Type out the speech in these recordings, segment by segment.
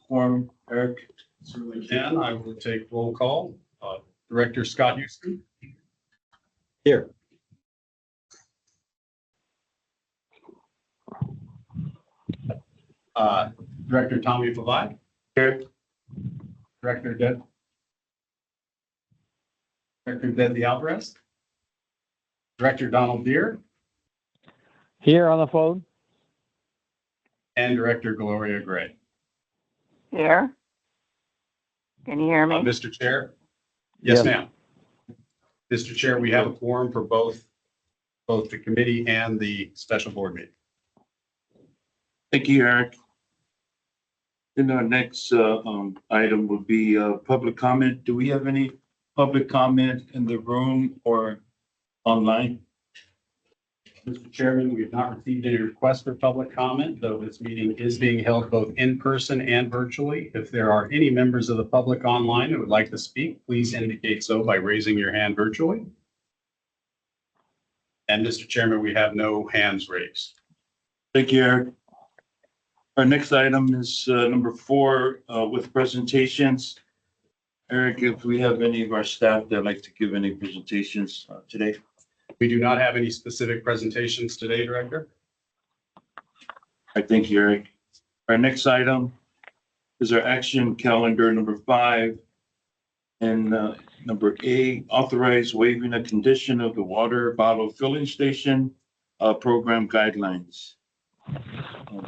quorum, Eric? Certainly can. I will take roll call. Director Scott Houston. Here. Director Tommy Favai. Here. Director Deadly Alvarez. Director Donald Deere. Here on the phone. And Director Gloria Gray. Here. Can you hear me? Mr. Chair? Yes, Yes. ma'am. Mr. Chair, we have a quorum for both the committee and the special board meeting. Thank you, Eric. Then our next item would be public comment. Do we have any public comment in the room or online? Mr. Chairman, we have not received any requests for public comment, though this meeting is being held both in person and virtually. If there are any members of the public online who would like to speak, please indicate so by raising your hand virtually. And Mr. Chairman, we have no hands raised. Thank you, Eric. Our next item is number 4 with presentations. Eric, if we have any of our staff that'd like to give any presentations today. We do not have any specific presentations today, Director. I thank you, Eric. Our next item is our action calendar number 5. And number A, authorize waiving a condition of the water bottle filling station program guidelines.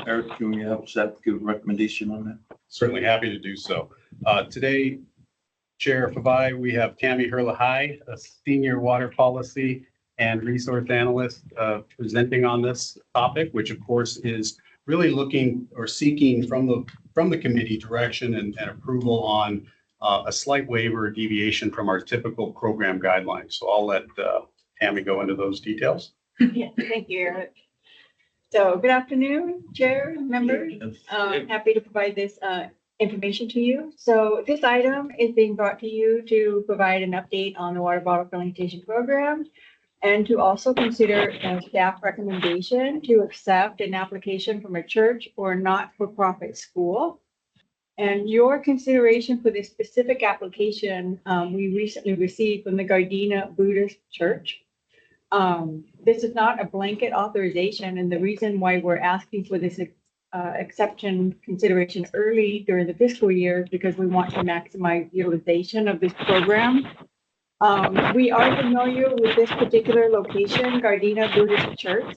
Eric, can you help staff give a recommendation on that? Certainly happy to do so. Today, Chair Favai, we have Tammy Herlahai, a senior water policy and resource analyst, presenting on this topic, which of course is really looking or seeking from the committee direction and approval on a slight waiver or deviation from our typical program guidelines. So I'll let Tammy go into those details. Yeah, thank you, Eric. So good afternoon, Chair, members. Happy to provide this information to you. So this item is being brought to you to provide an update on the water bottle filling station program and to also consider a staff recommendation to accept an application from a church or not-for-profit school. And your consideration for this specific application, we recently received from the Gardena Buddhist Church. This is not a blanket authorization, and the reason why we're asking for this exception consideration early during the fiscal year is because we want to maximize utilization of this program. We are familiar with this particular location, Gardena Buddhist Church.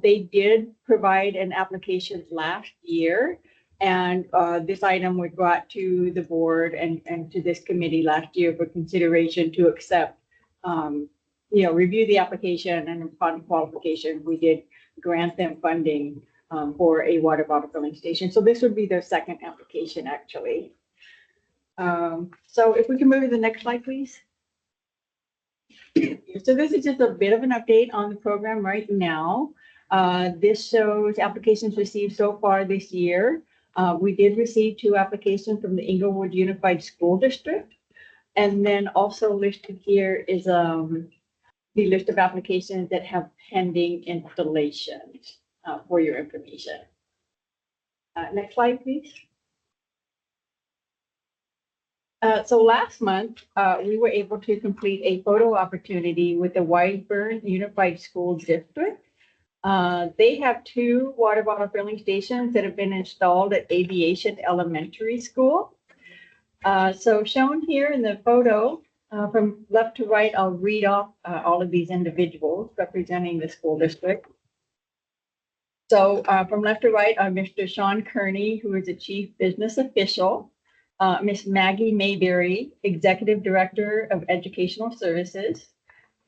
They did provide an application last year, and this item was brought to the board and to this committee last year for consideration to accept, review the application, and upon qualification, we did grant them funding for a water bottle filling station. So this would be their second application, actually. So if we can move to the next slide, please. So this is just a bit of an update on the program right now. This shows applications received so far this year. We did receive 2 applications from the Inglewood Unified School District. And then also listed here is the list of applications that have pending installations for your information. Next slide, please. So last month, we were able to complete a photo opportunity with the Wiseburn Unified School District. They have 2 water bottle filling stations that have been installed at Aviation Elementary School. So shown here in the photo, from left to right, I'll read off all of these individuals representing the school district. So from left to right are Mr. Sean Kearney, who is the Chief Business Official, Ms. Maggie Mayberry, Executive Director of Educational Services,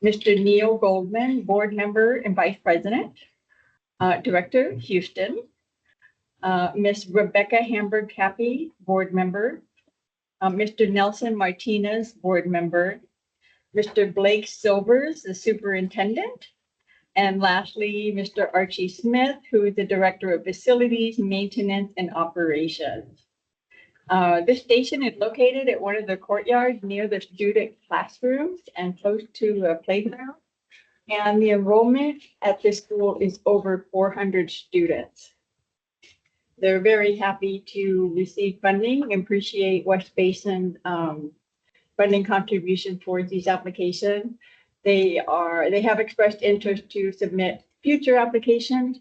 Mr. Neil Goldman, Board Member and Vice President, Director Houston, Ms. Rebecca Hamburg-Cappy, Board Member, Mr. Nelson Martinez, Board Member, Mr. Blake Silvers, the Superintendent, and lastly, Mr. Archie Smith, who is the Director of Facilities, Maintenance, and Operations. This station is located at one of the courtyards near the student classrooms and close to a playground. And the enrollment at this school is over 400 students. they're very happy to receive funding and appreciate West Basin funding contribution towards these applications. They have expressed interest to submit future applications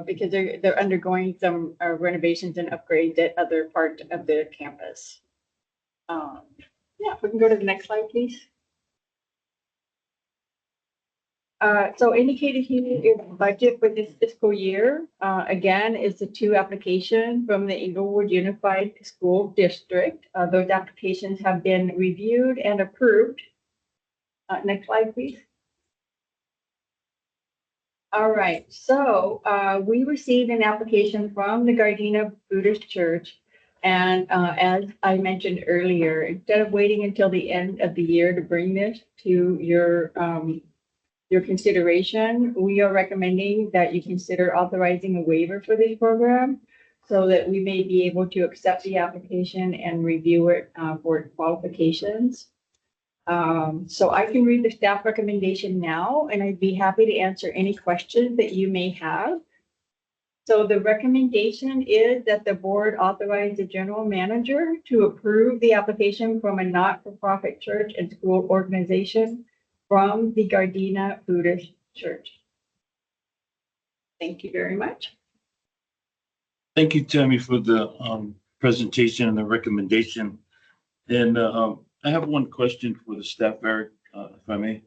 because they're undergoing some renovations and upgrades at other parts of the campus. Yeah, if we can go to the next slide, please. So indicated here is budget for this fiscal year. Again, it's the 2 applications from the Inglewood Unified School District. Those applications have been reviewed and approved. Next slide, please. All right, so we received an application from the Gardena Buddhist Church. And as I mentioned earlier, instead of waiting until the end of the year to bring this to your consideration, we are recommending that you consider authorizing a waiver for this program so that we may be able to accept the application and review it for qualifications. So I can read the staff recommendation now, and I'd be happy to answer any questions that you may have. So the recommendation is that the board authorize the general manager to approve the application from a not-for-profit church and school organization from the Gardena Buddhist Church. Thank you very much. Thank you, Tammy, for the presentation and the recommendation. And I have one question for the staff, Eric, if I may.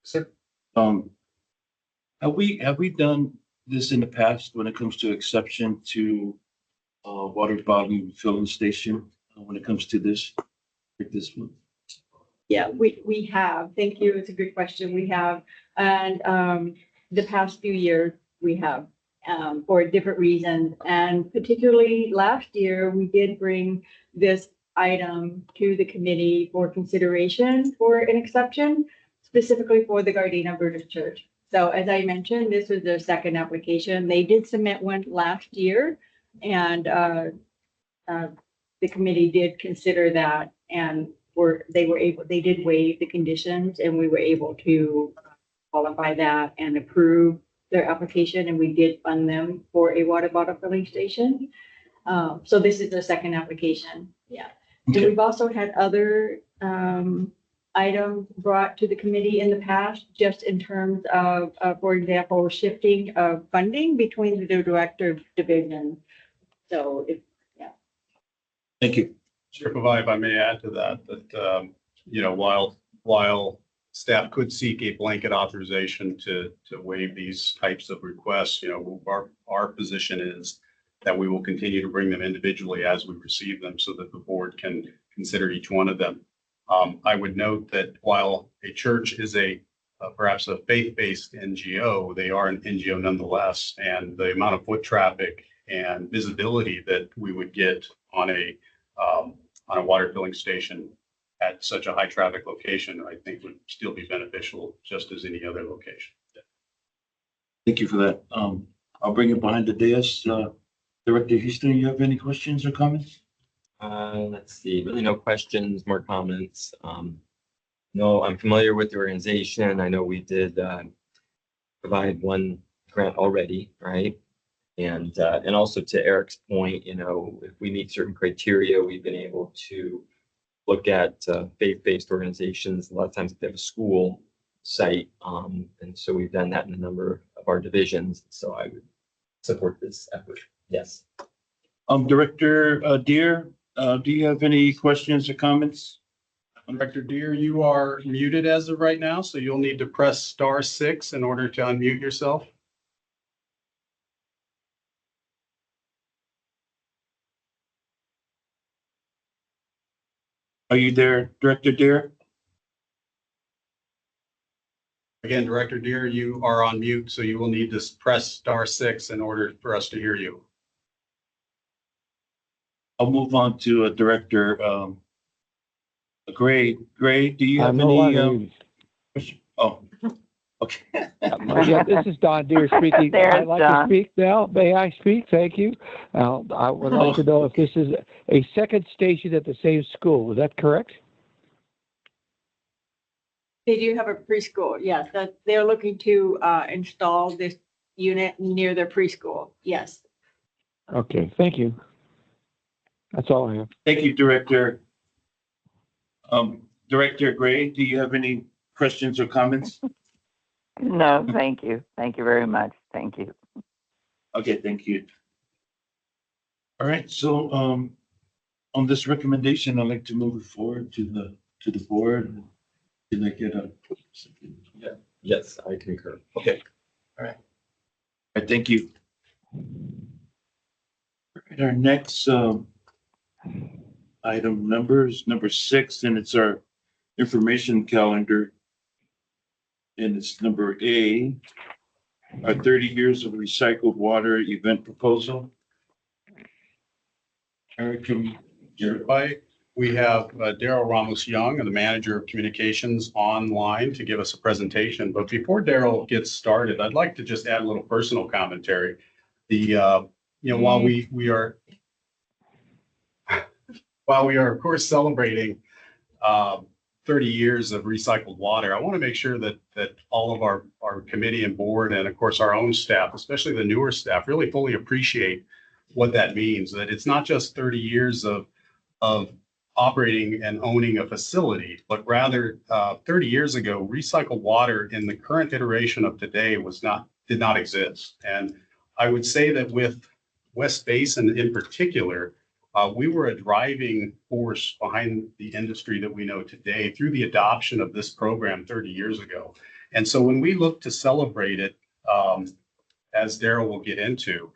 Sir. Have we done this in the past when it comes to exception to water bottle filling station when it comes to this, like this one? Yeah, we have. Thank you. It's a good question. We have, and the past few years we have for different reasons. And particularly last year, we did bring this item to the committee for consideration for an exception, specifically for the Gardena Buddhist Church. So as I mentioned, this was their second application. They did submit one last year, and the committee did consider that, and they did waive the conditions, and we were able to qualify that and approve their application, and we did fund them for a water bottle filling station. So this is the second application. Yeah. And we've also had other items brought to the committee in the past, just in terms of, for example, shifting of funding between the director of division. So Thank you. Chair Pavai, if I may add to that, you know, while staff could seek a blanket authorization to waive these types of requests, you know, our position is that we will continue to bring them individually as we receive them so that the board can consider each one of them. I would note that while a church is perhaps a faith-based NGO, they are an NGO nonetheless, and the amount of foot traffic and visibility that we would get on a water filling station at such a high traffic location, I think would still be beneficial just as any other location. Thank you for that. I'll bring it behind the dais. Director Houston, you have any questions or comments? Let's see, really no questions, more comments. No, I'm familiar with the organization. I know we did provide one grant already, right? And also to Eric's point, you know, if we meet certain criteria, we've been able to look at faith-based organizations. A lot of times they have a school site. And so we've done that in a number of our divisions. So I would support this effort. Yes. Director Deere, do you have any questions or comments? Director Deere, you are muted as of right now, so you'll need to press *6 in order to unmute yourself. Are you there, Director Deere? Again, Director Deere, you are on mute, so you will need to press *6 in order for us to hear you. I'll move on to Director Gray. Gray, do you have I'm no any? longer Question? Oh, okay. Yeah, this is Don Deere speaking. There's I'd like Don. to speak now. May I speak? Thank you. I would like to know if this is a second station at the same school. Is that correct? they do have a preschool. Yes, that they're looking to install this unit near their preschool. Yes. Okay, thank you. That's all I have. Thank you, Director. Director Gray, do you have any questions or comments? No, thank you. Thank you very much. Thank you. Okay, thank you. All right, so, on this recommendation, I'd like to move it forward to the board. Can I get a? Yes, I concur. Okay, all right. All right, thank you. All right, our next, item number 6, and it's our information calendar. And it's number A, our 30 years of recycled water event proposal. Eric, can you? We have Daryl Ramos Young, the Manager of Communications, online to give us a presentation. But before Daryl gets started, I'd like to just add a little personal commentary. While we are of course celebrating 30 years of recycled water, I want to make sure that all of our committee and board, and of course our own staff, especially the newer staff, really fully appreciate what that means. That it's not just 30 years of operating and owning a facility, but rather 30 years ago, recycled water in the current iteration of today did not exist. And I would say that with West Basin in particular, we were a driving force behind the industry that we know today through the adoption of this program 30 years ago. And so when we look to celebrate it, as Daryl will get into,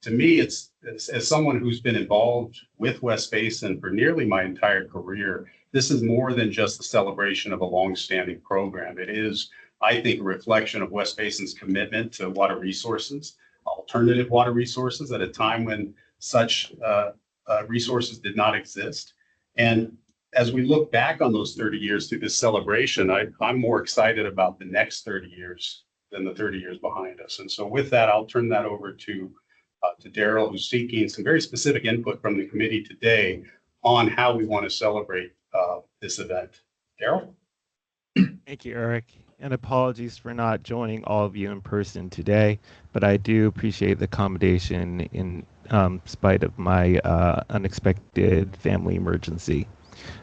to me, it's as someone who's been involved with West Basin for nearly my entire career, this is more than just the celebration of a longstanding program. It is, I think, a reflection of West Basin's commitment to water resources, alternative water resources at a time when such resources did not exist. And as we look back on those 30 years through this celebration, I'm more excited about the next 30 years than the 30 years behind us. And so with that, I'll turn that over to Daryl, who's seeking some very specific input from the committee today on how we want to celebrate this event. Daryl? Thank you, Eric. And apologies for not joining all of you in person today, but I do appreciate the accommodation in spite of my unexpected family emergency.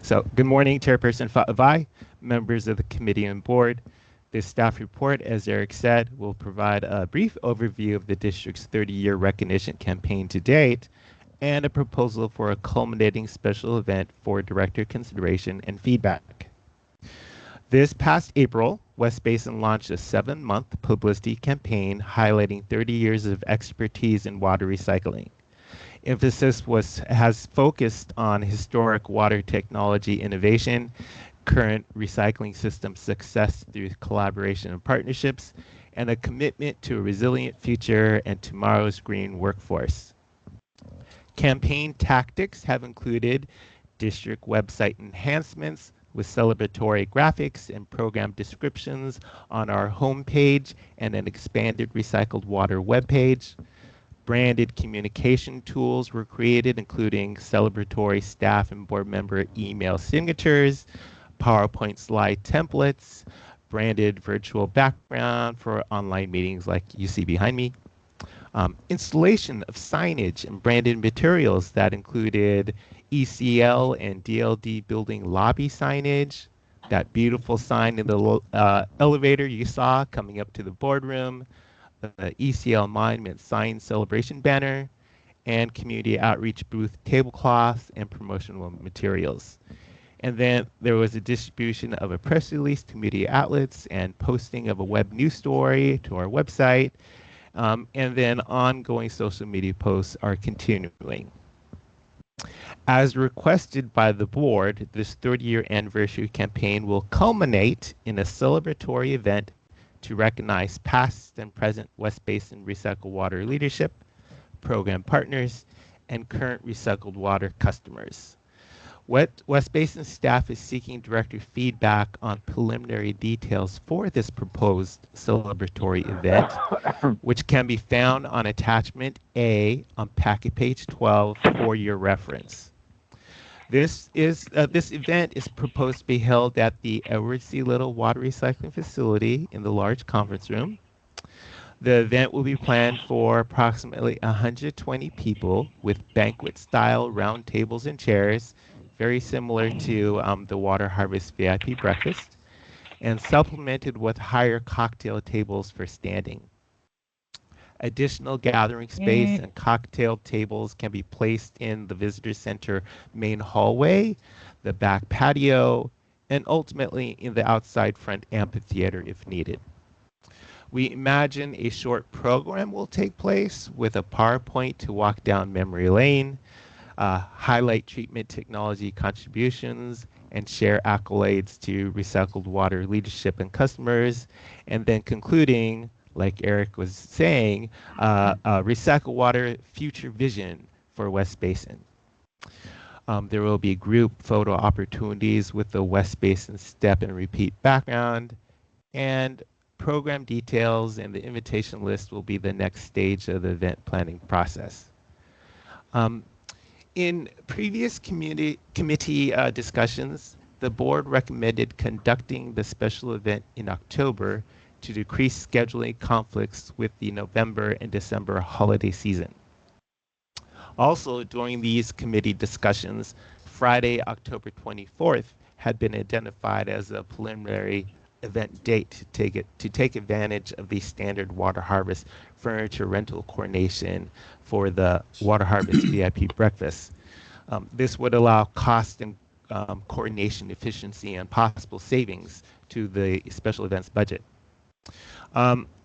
So good morning, Chairperson Fa'avai, members of the committee and board. This staff report, as Eric said, will provide a brief overview of the district's 30-year recognition campaign to date and a proposal for a culminating special event for director consideration and feedback. This past April, West Basin launched a 7-month publicity campaign highlighting 30 years of expertise in water recycling. Emphasis has focused on historic water technology innovation, current recycling system success through collaboration and partnerships, and a commitment to a resilient future and tomorrow's green workforce. Campaign tactics have included district website enhancements with celebratory graphics and program descriptions on our homepage and an expanded recycled water webpage. Branded communication tools were created, including celebratory staff and board member email signatures, PowerPoint slide templates, branded virtual background for online meetings like you see behind me, installation of signage and branded materials that included ECL and DLD building lobby signage, that beautiful sign in the elevator you saw coming up to the boardroom, the ECL Monument Sign Celebration banner, and community outreach booth tablecloths and promotional materials. And then there was a distribution of a press release to media outlets and posting of a web news story to our website. And then ongoing social media posts are continuing. As requested by the board, this 30-year anniversary campaign will culminate in a celebratory event to recognize past and present West Basin recycled water leadership, program partners, and current recycled water customers. West Basin staff is seeking director feedback on preliminary details for this proposed celebratory event, which can be found on attachment A on packet page 12 for your reference. This event is proposed to be held at the Edward C. Little Water Recycling Facility in the large conference room. The event will be planned for approximately 120 people with banquet-style round tables and chairs, very similar to the Water Harvest VIP breakfast, and supplemented with higher cocktail tables for standing. Additional gathering space and cocktail tables can be placed in the visitor center main hallway, the back patio, and ultimately in the outside front amphitheater if needed. We imagine a short program will take place with a PowerPoint to walk down memory lane, highlight treatment technology contributions, and share accolades to recycled water leadership and customers, and then concluding, like Eric was saying, recycled water future vision for West Basin. There will be group photo opportunities with the West Basin step and repeat background, and program details and the invitation list will be the next stage of the event planning process. In previous committee discussions, the board recommended conducting the special event in October to decrease scheduling conflicts with the November and December holiday season. Also, during these committee discussions, Friday, October 24th had been identified as a preliminary event date to take advantage of the standard Water Harvest furniture rental coordination for the Water Harvest VIP breakfast. This would allow cost and coordination efficiency and possible savings to the special events budget.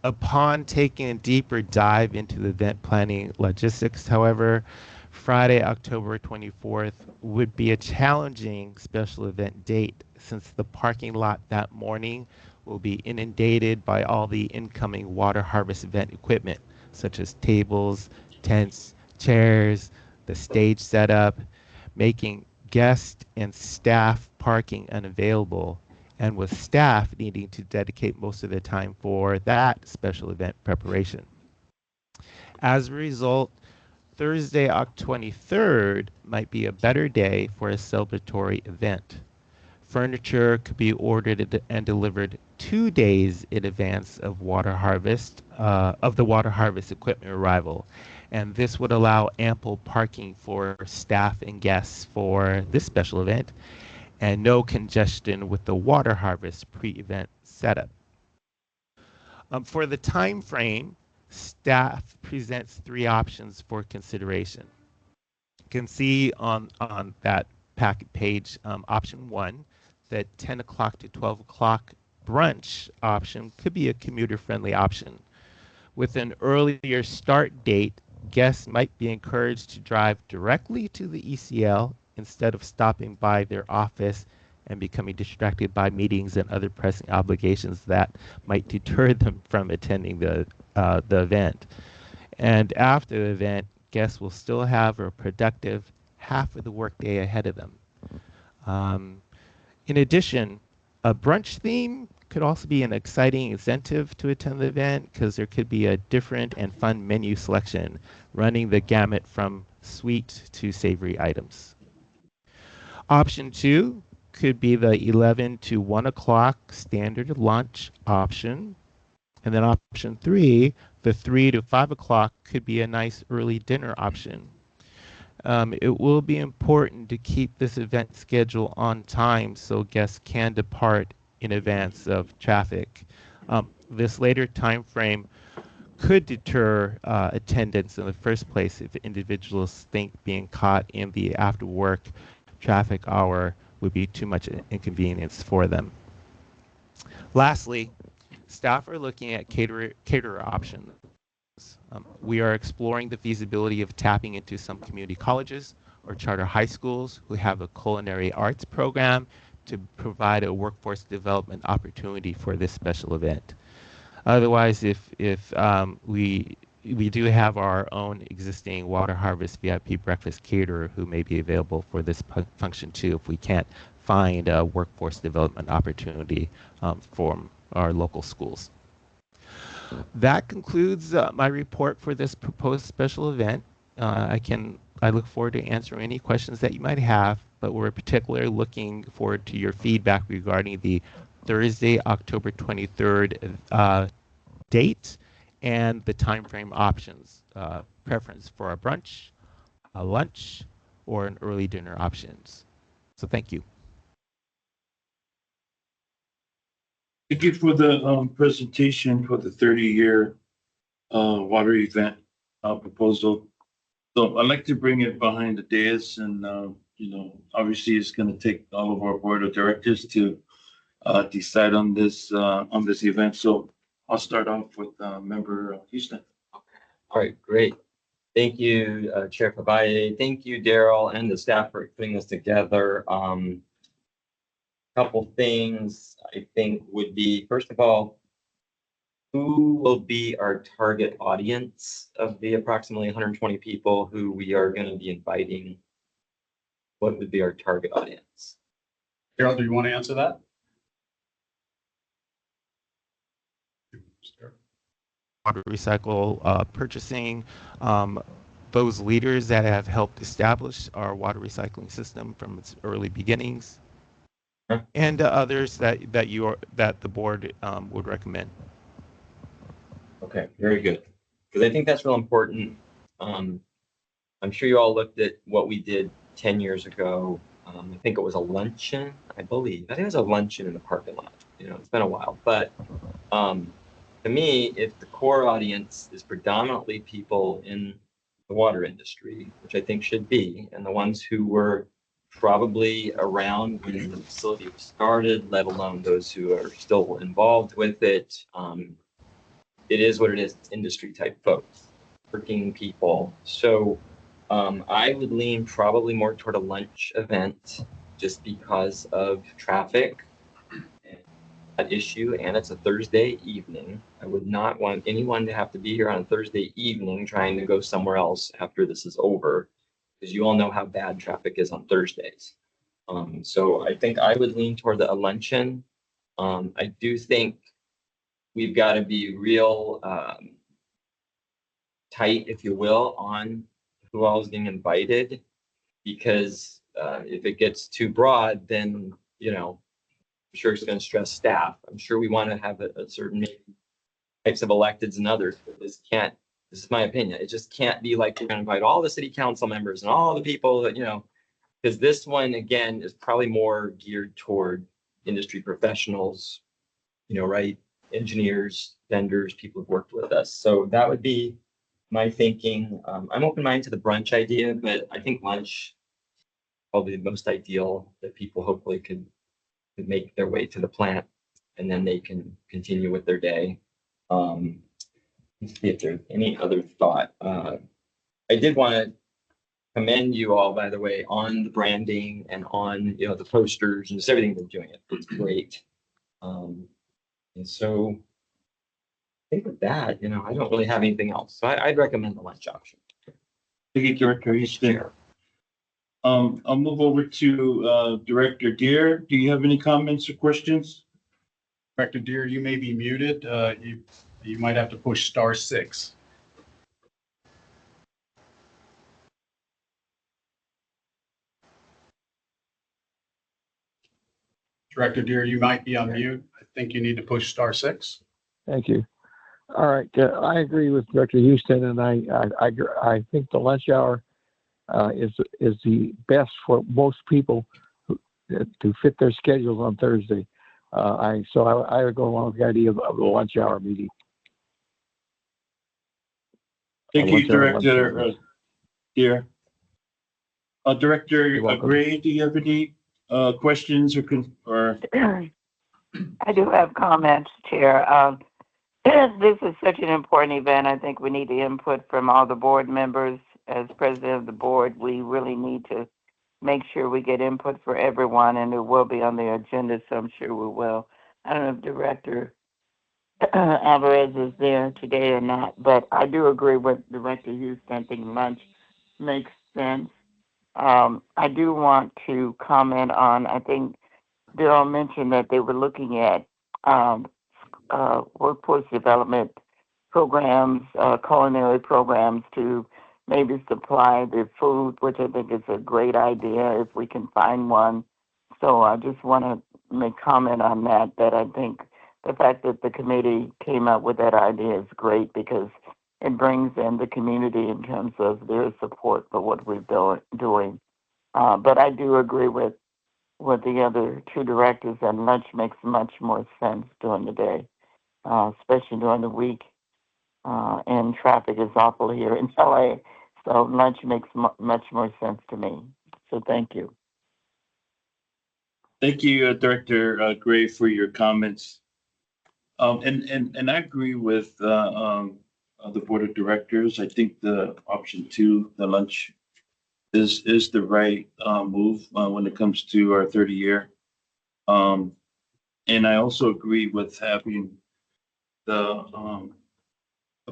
Upon taking a deeper dive into the event planning logistics, however, Friday, October 24th would be a challenging special event date since the parking lot that morning will be inundated by all the incoming Water Harvest event equipment, such as tables, tents, chairs, the stage setup, making guest and staff parking unavailable, and with staff needing to dedicate most of the time for that special event preparation. As a result, Thursday, October 23rd might be a better day for a celebratory event. Furniture could be ordered and delivered 2 days in advance of the Water Harvest equipment arrival, and this would allow ample parking for staff and guests for this special event, and no congestion with the Water Harvest pre-event setup. For the time frame, staff presents 3 options for consideration. You can see on that packet page, option 1, that 10 o'clock to 12 o'clock brunch option could be a commuter-friendly option. With an earlier start date, guests might be encouraged to drive directly to the ECL instead of stopping by their office and becoming distracted by meetings and other pressing obligations that might deter them from attending the event. And after the event, guests will still have a productive half of the workday ahead of them. In addition, a brunch theme could also be an exciting incentive to attend the event because there could be a different and fun menu selection running the gamut from sweet to savory items. Option 2 could be the 11 to 1 o'clock standard lunch option. And then option 3, the 3 to 5 o'clock could be a nice early dinner option. It will be important to keep this event schedule on time so guests can depart in advance of traffic. This later time frame could deter attendance in the first place if individuals think being caught in the after work traffic hour would be too much inconvenience for them. Lastly, staff are looking at caterer options. We are exploring the feasibility of tapping into some community colleges or charter high schools who have a culinary arts program to provide a workforce development opportunity for this special event. Otherwise, if we do have our own existing Water Harvest VIP breakfast caterer who may be available for this function too if we can't find a workforce development opportunity from our local schools. That concludes my report for this proposed special event. I look forward to answering any questions that you might have, but we're particularly looking forward to your feedback regarding the Thursday, October 23rd date and the time frame options, preference for a brunch, a lunch, or an early dinner options. So thank you. Thank you for the presentation for the 30-year water event proposal. So I'd like to bring it behind the dais and, obviously it's going to take all of our board of directors to decide on this event. So I'll start off with Member Houston. All right, great. Thank you, Chair Fabaye. Thank you, Daryl, and the staff for putting this together. Couple things I think would be, first of all, who will be our target audience of the approximately 120 people who we are going to be inviting? What would be our target audience? Daryl, do you want to answer that? Water recycle purchasing, those leaders that have helped establish our water recycling system from its early beginnings, and others that the board would recommend. Okay, very good. Because I think that's real important. I'm sure you all looked at what we did 10 years ago. I think it was a luncheon, I believe. I think it was a luncheon in the parking lot. It's been a while. But to me, if the core audience is predominantly people in the water industry, which I think should be, and the ones who were probably around when the facility was started, let alone those who are still involved with it, it is what it is. It's industry type folks, working people. So I would lean probably more toward a lunch event just because of traffic and that issue. And it's a Thursday evening. I would not want anyone to have to be here on a Thursday evening trying to go somewhere else after this is over, because you all know how bad traffic is on Thursdays. So I think I would lean toward a luncheon. I do think we've got to be real tight, if you will, on who all is being invited, because if it gets too broad, then, I'm sure it's going to stress staff. I'm sure we want to have a certain types of electeds and others, but this is my opinion. It just can't be like we're going to invite all the city council members and all the people that, because this one, again, is probably more geared toward industry professionals, right? Engineers, vendors, people who've worked with us. So that would be my thinking. I'm open-minded to the brunch idea, but I think lunch probably the most ideal, that people hopefully could make their way to the plant and then they can continue with their day. Let's see if there's any other thought. I did want to commend you all, by the way, on the branding and on the posters and just everything they're doing. It's great. And so I think with that, I don't really have anything else. So I'd recommend the lunch option. Thank you, Director Houston. I'll move over to Director Deere. Do you have any comments or questions? Director Deere, you may be muted. You might have to push *6. Director Deere, you might be on mute. I think you need to push *6. Thank you. All right, I agree with Director Houston, and I think the lunch hour is the best for most people to fit their schedules on Thursday. I would go along with the idea of the lunch hour meeting. Thank you, Director Deere. Director Gray, do you have any questions or? I do have comments, Chair. This is such an important event. I think we need the input from all the board members. As president of the board, we really need to make sure we get input for everyone, and it will be on the agenda, so I'm sure we will. I don't know if Director Alvarez is there today or not, but I do agree with Director Houston. I think lunch makes sense. I do want to comment on, I think Bill mentioned that they were looking at workforce development programs, culinary programs to maybe supply the food, which I think is a great idea if we can find one. So I just want to make comment on that I think the fact that the committee came up with that idea is great because it brings in the community in terms of their support for what we're doing. But I do agree with the other two directors that lunch makes much more sense during the day, especially during the week. And traffic is awful here in LA. So lunch makes much more sense to me. So thank you. Thank you, Director Gray, for your comments. And I agree with the Board of Directors. I think the option 2, the lunch, is the right move when it comes to our 30-year. And I also agree with having the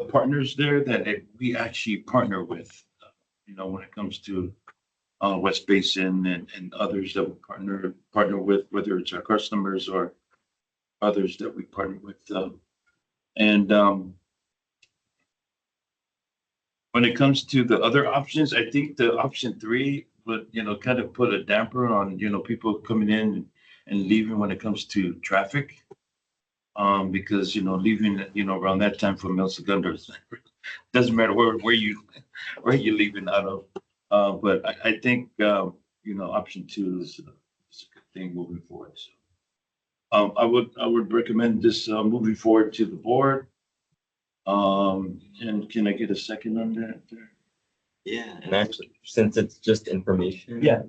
partners there that we actually partner with, when it comes to West Basin and others that we partner with, whether it's our customers or others that we partner with. And when it comes to the other options, I think the option 3 would, kind of put a damper on, people coming in and leaving when it comes to traffic. Because, leaving, around that time from El Segundo, doesn't matter where you're leaving out of. But I think, option 2 is a good thing moving forward. So, I would recommend this moving forward to the board. And can I get a second on that? Yeah, and actually, since it's just information. Yeah.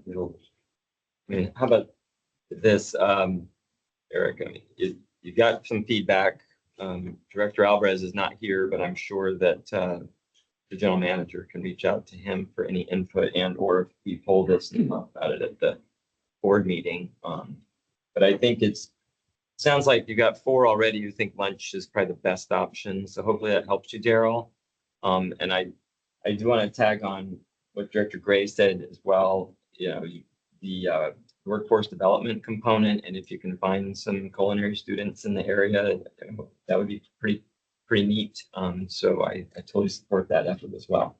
How about this, Eric? You got some feedback. Director Alvarez is not here, but I'm sure that the general manager can reach out to him for any input and or if we pull this and talk about it at the board meeting. But I think sounds like you got 4 already. You think lunch is probably the best option. So hopefully that helps you, Daryl. And I do want to tag on what Director Gray said as well. The workforce development component, and if you can find some culinary students in the area, that would be pretty neat. So I totally support that effort as well.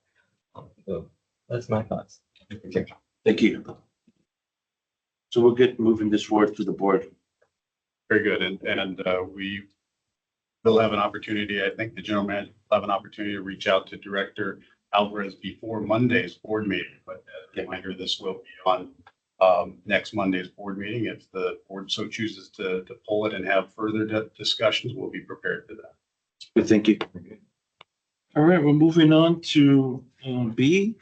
So that's my thoughts. Thank you. So we'll get moving this forward to the board. Very good. And we will have an opportunity. I think the general manager will have an opportunity to reach out to Director Alvarez before Monday's board meeting. But as a reminder, this will be on next Monday's board meeting. If the board so chooses to pull it and have further discussions, we'll be prepared for that. Good, thank you. All right, we're moving on to B,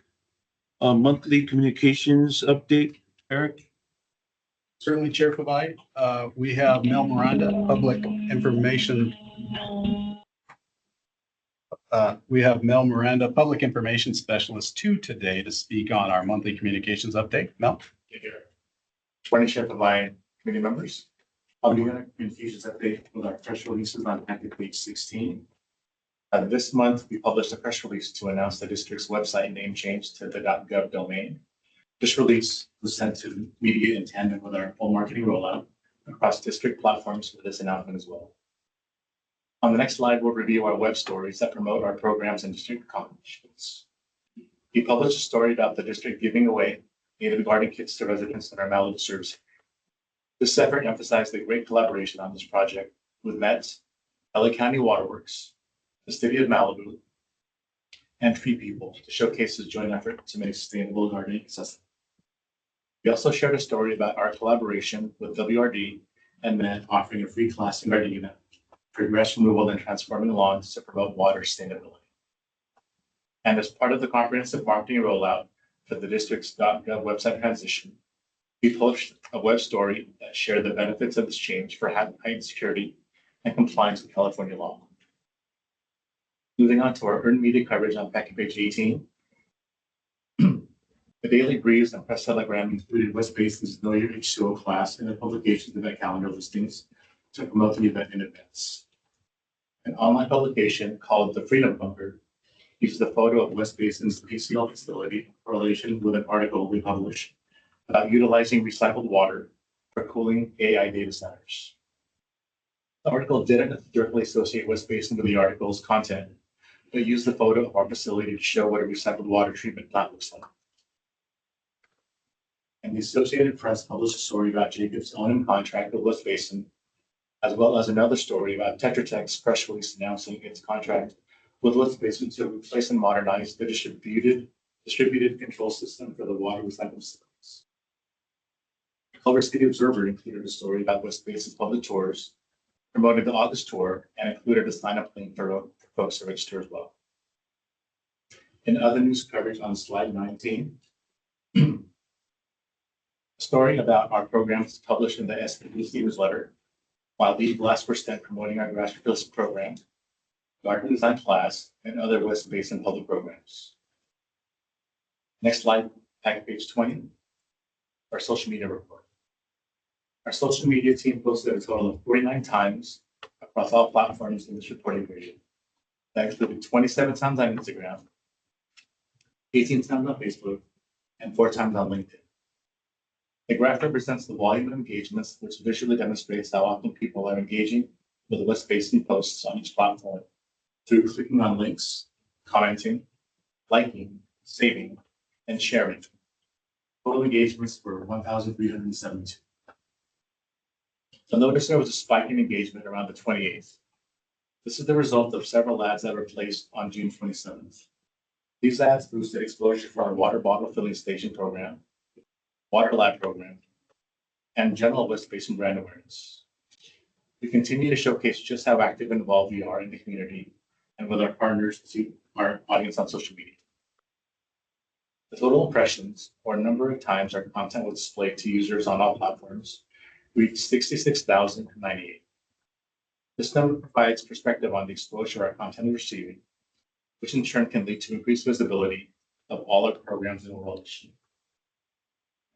monthly communications update. Eric? Certainly, Chair Favai. We have Mel Miranda, Public Information. We have Mel Miranda, Public Information Specialist 2 today to speak on our monthly communications update. Mel? Morning, Chair Favai, committee members. I'll be doing a communications update with our press releases on packet page 16. This month, we published a press release to announce the district's website name change to the .gov domain. This release was sent to media in tandem with our full marketing rollout across district platforms for this announcement as well. On the next slide, we'll review our web stories that promote our programs and district accomplishments. We published a story about the district giving away native garden kits to residents in our Malibu service. This effort emphasized the great collaboration on this project with Met, LA County Waterworks, the City of Malibu, and Tree People to showcase this joint effort to make sustainable gardening accessible. We also shared a story about our collaboration with WRD and Met offering a free class in Gardena for grass removal and transforming lawns to promote water sustainability. And as part of the comprehensive marketing rollout for the district's .gov website transition, we published a web story that shared the benefits of this change for heightened security and compliance with California law. Moving on to our earned media coverage on packet page 18. The Daily Breeze and Press Telegram included West Basin's Know Your H2O class in the publications event calendar listings to promote the event in advance. An online publication called The Freedom Bunker uses a photo of West Basin's PCL facility in correlation with an article we published about utilizing recycled water for cooling AI data centers. The article didn't directly associate West Basin with the article's content, but used the photo of our facility to show what a recycled water treatment plant looks like. And the Associated Press published a story about Jacob's O&M contract with West Basin as well as another story about Tetra Tech's press release announcing its contract with West Basin to replace and modernize the distributed control system for the water recycling systems. Culver City Observer included a story about West Basin's public tours, promoted the August tour, and included a sign-up link for folks to register as well. In other news coverage on slide 19, a story about our programs published in the SBDC newsletter, while lead blasts were sent promoting our grassroots program, garden design class, and other West Basin public programs. Next slide, page 20, our social media report. Our social media team posted a total of 49 times across all platforms in this reporting period. That included 27 times on Instagram, 18 times on Facebook, and 4 times on LinkedIn. The graph represents the volume of engagements, which visually demonstrates how often people are engaging with West Basin posts on each platform through clicking on links, commenting, liking, saving, and sharing. Total engagements were 1,372. You'll notice there was a spike in engagement around the 28th. This is the result of several ads that were placed on June 27th. These ads boosted exposure for our water bottle filling station program, water lab program, and general West Basin brand awareness. We continue to showcase just how active and involved we are in the community and with our partners to our audience on social media. The total impressions, or number of times our content was displayed to users on all platforms, reached 66,098. This number provides perspective on the exposure our content is receiving, which in turn can lead to increased visibility of all our programs in World.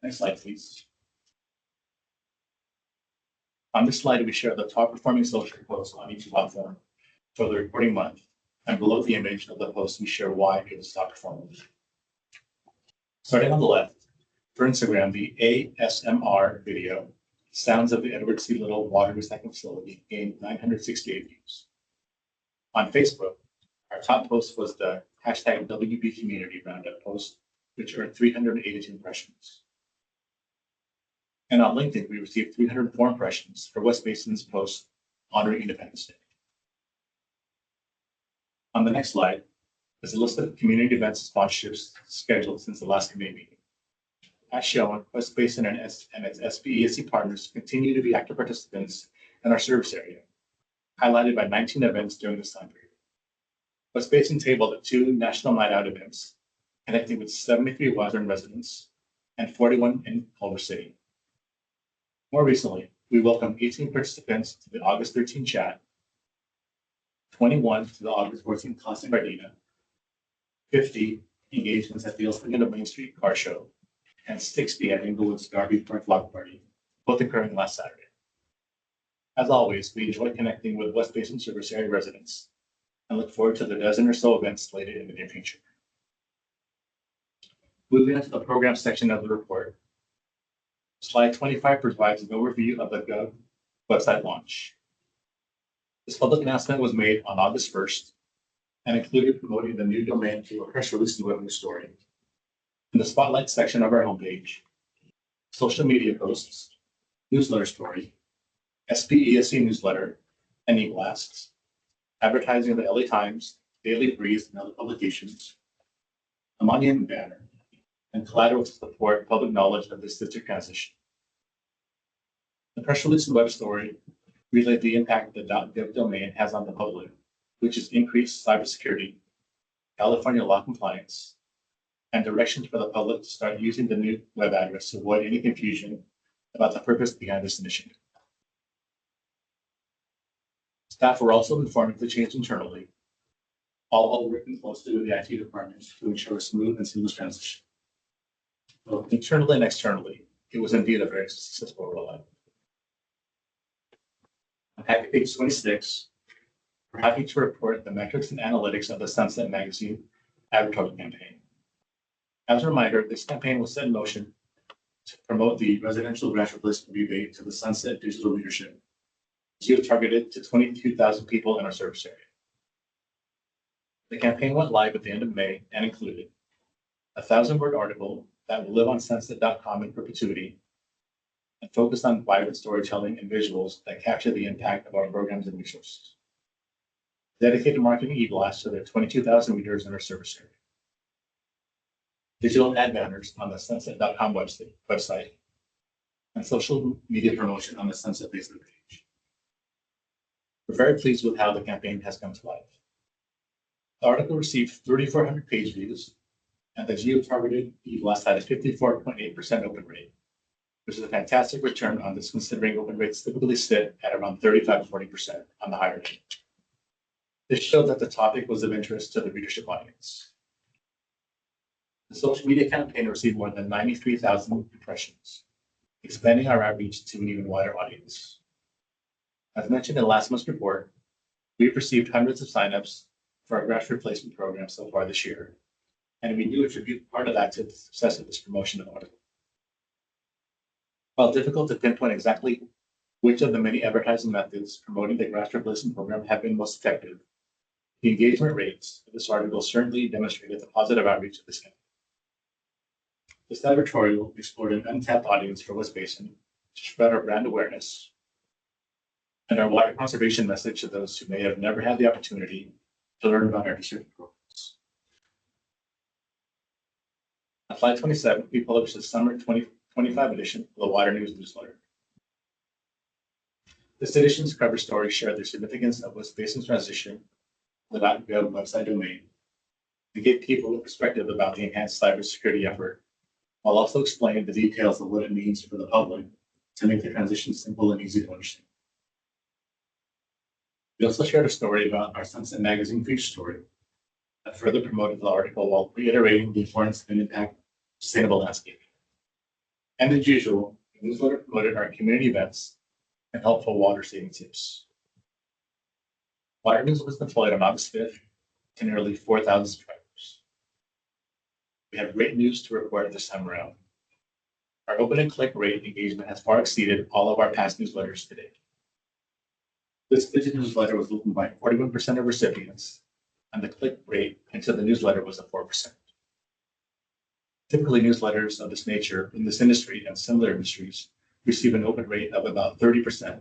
Next slide, please. On this slide, we share the top performing social posts on each platform for the reporting month, and below the image of the post, we share why it was top performing. Starting on the left, for Instagram, the ASMR video, Sounds of the Edward C. Little Water Recycling Facility, gained 968 views. On Facebook, our top post was the hashtag WB Community Roundup post, which earned 382 impressions. And on LinkedIn, we received 304 impressions for West Basin's post honoring Independence Day. On the next slide is a list of community events and sponsorships scheduled since the last committee meeting. As shown, West Basin and its SBESC partners continue to be active participants in our service area, highlighted by 19 events during this time period. West Basin tabled at 2 national night out events, connecting with 73 Western residents and 41 in Culver City. More recently, we welcomed 18 participants to the August 13 chat, 21 to the August 14 Casa Gardena, 50 engagements at the Elfrida Main Street Car Show, and 60 at Inglewood's Darby Park Block Party, both occurring last Saturday. As always, we enjoy connecting with West Basin service area residents and look forward to the dozen or so events slated in the near future. Moving on to the program section of the report. Slide 25 provides an overview of the Gov website launch. This public announcement was made on August 1st and included promoting the new domain through a press release and web story. In the spotlight section of our homepage, social media posts, newsletter story, SBESC newsletter, and e-blasts, advertising of the LA Times, Daily Breeze, and other publications, a monument banner, and collateral to support public knowledge of this district transition. The press release and web story relayed the impact the .gov domain has on the public, which is increased cybersecurity, California law compliance, and directions for the public to start using the new web address to avoid any confusion about the purpose behind this initiative. Staff were also informed of the change internally, all while working closely with the IT department to ensure a smooth and seamless transition. Both internally and externally, it was indeed a very successful rollout. On page 26, we're happy to report the metrics and analytics of the Sunset Magazine advertising campaign. As a reminder, this campaign was set in motion to promote the residential branch replacement rebate to the Sunset digital leadership. We have targeted to 22,000 people in our service area. The campaign went live at the end of May and included a 1,000-word article that will live on sunset.com in perpetuity, and focused on vibrant storytelling and visuals that capture the impact of our programs and resources. Dedicated marketing e-blasts to their 22,000 readers in our service area. Digital ad banners on the sunset.com website, and social media promotion on the Sunset Facebook page. We're very pleased with how the campaign has come to life. The article received 3,400 page views, and the geo-targeted e-blast had a 54.8% open rate, which is a fantastic return on this, considering open rates typically sit at around 35 to 40% on the higher end. This showed that the topic was of interest to the readership audience. The social media campaign received more than 93,000 impressions, expanding our outreach to an even wider audience. As mentioned in last month's report, we've received hundreds of signups for our grass replacement program so far this year, and we do attribute part of that to the success of this promotion of the article. While difficult to pinpoint exactly which of the many advertising methods promoting the grass replacement program have been most effective, the engagement rates of this article certainly demonstrated the positive outreach of this campaign. This editorial explored an untapped audience for West Basin to spread our brand awareness and our water conservation message to those who may have never had the opportunity to learn about our district programs. On slide 27, we published the summer 2025 edition of the Water News newsletter. This edition's cover story shared the significance of West Basin's transition to the .gov website domain to give people a perspective about the enhanced cybersecurity effort, while also explaining the details of what it means for the public to make the transition simple and easy to understand. We also shared a story about our Sunset Magazine feature story that further promoted the article while reiterating the importance and impact of sustainable landscaping. And as usual, the newsletter promoted our community events and helpful water saving tips. Water News was deployed on August 5th to nearly 4,000 subscribers. We have great news to report this time around. Our open and click rate engagement has far exceeded all of our past newsletters to date. This digital newsletter was opened by 41% of recipients, and the click rate into the newsletter was at 4%. Typically, newsletters of this nature in this industry and similar industries receive an open rate of about 30%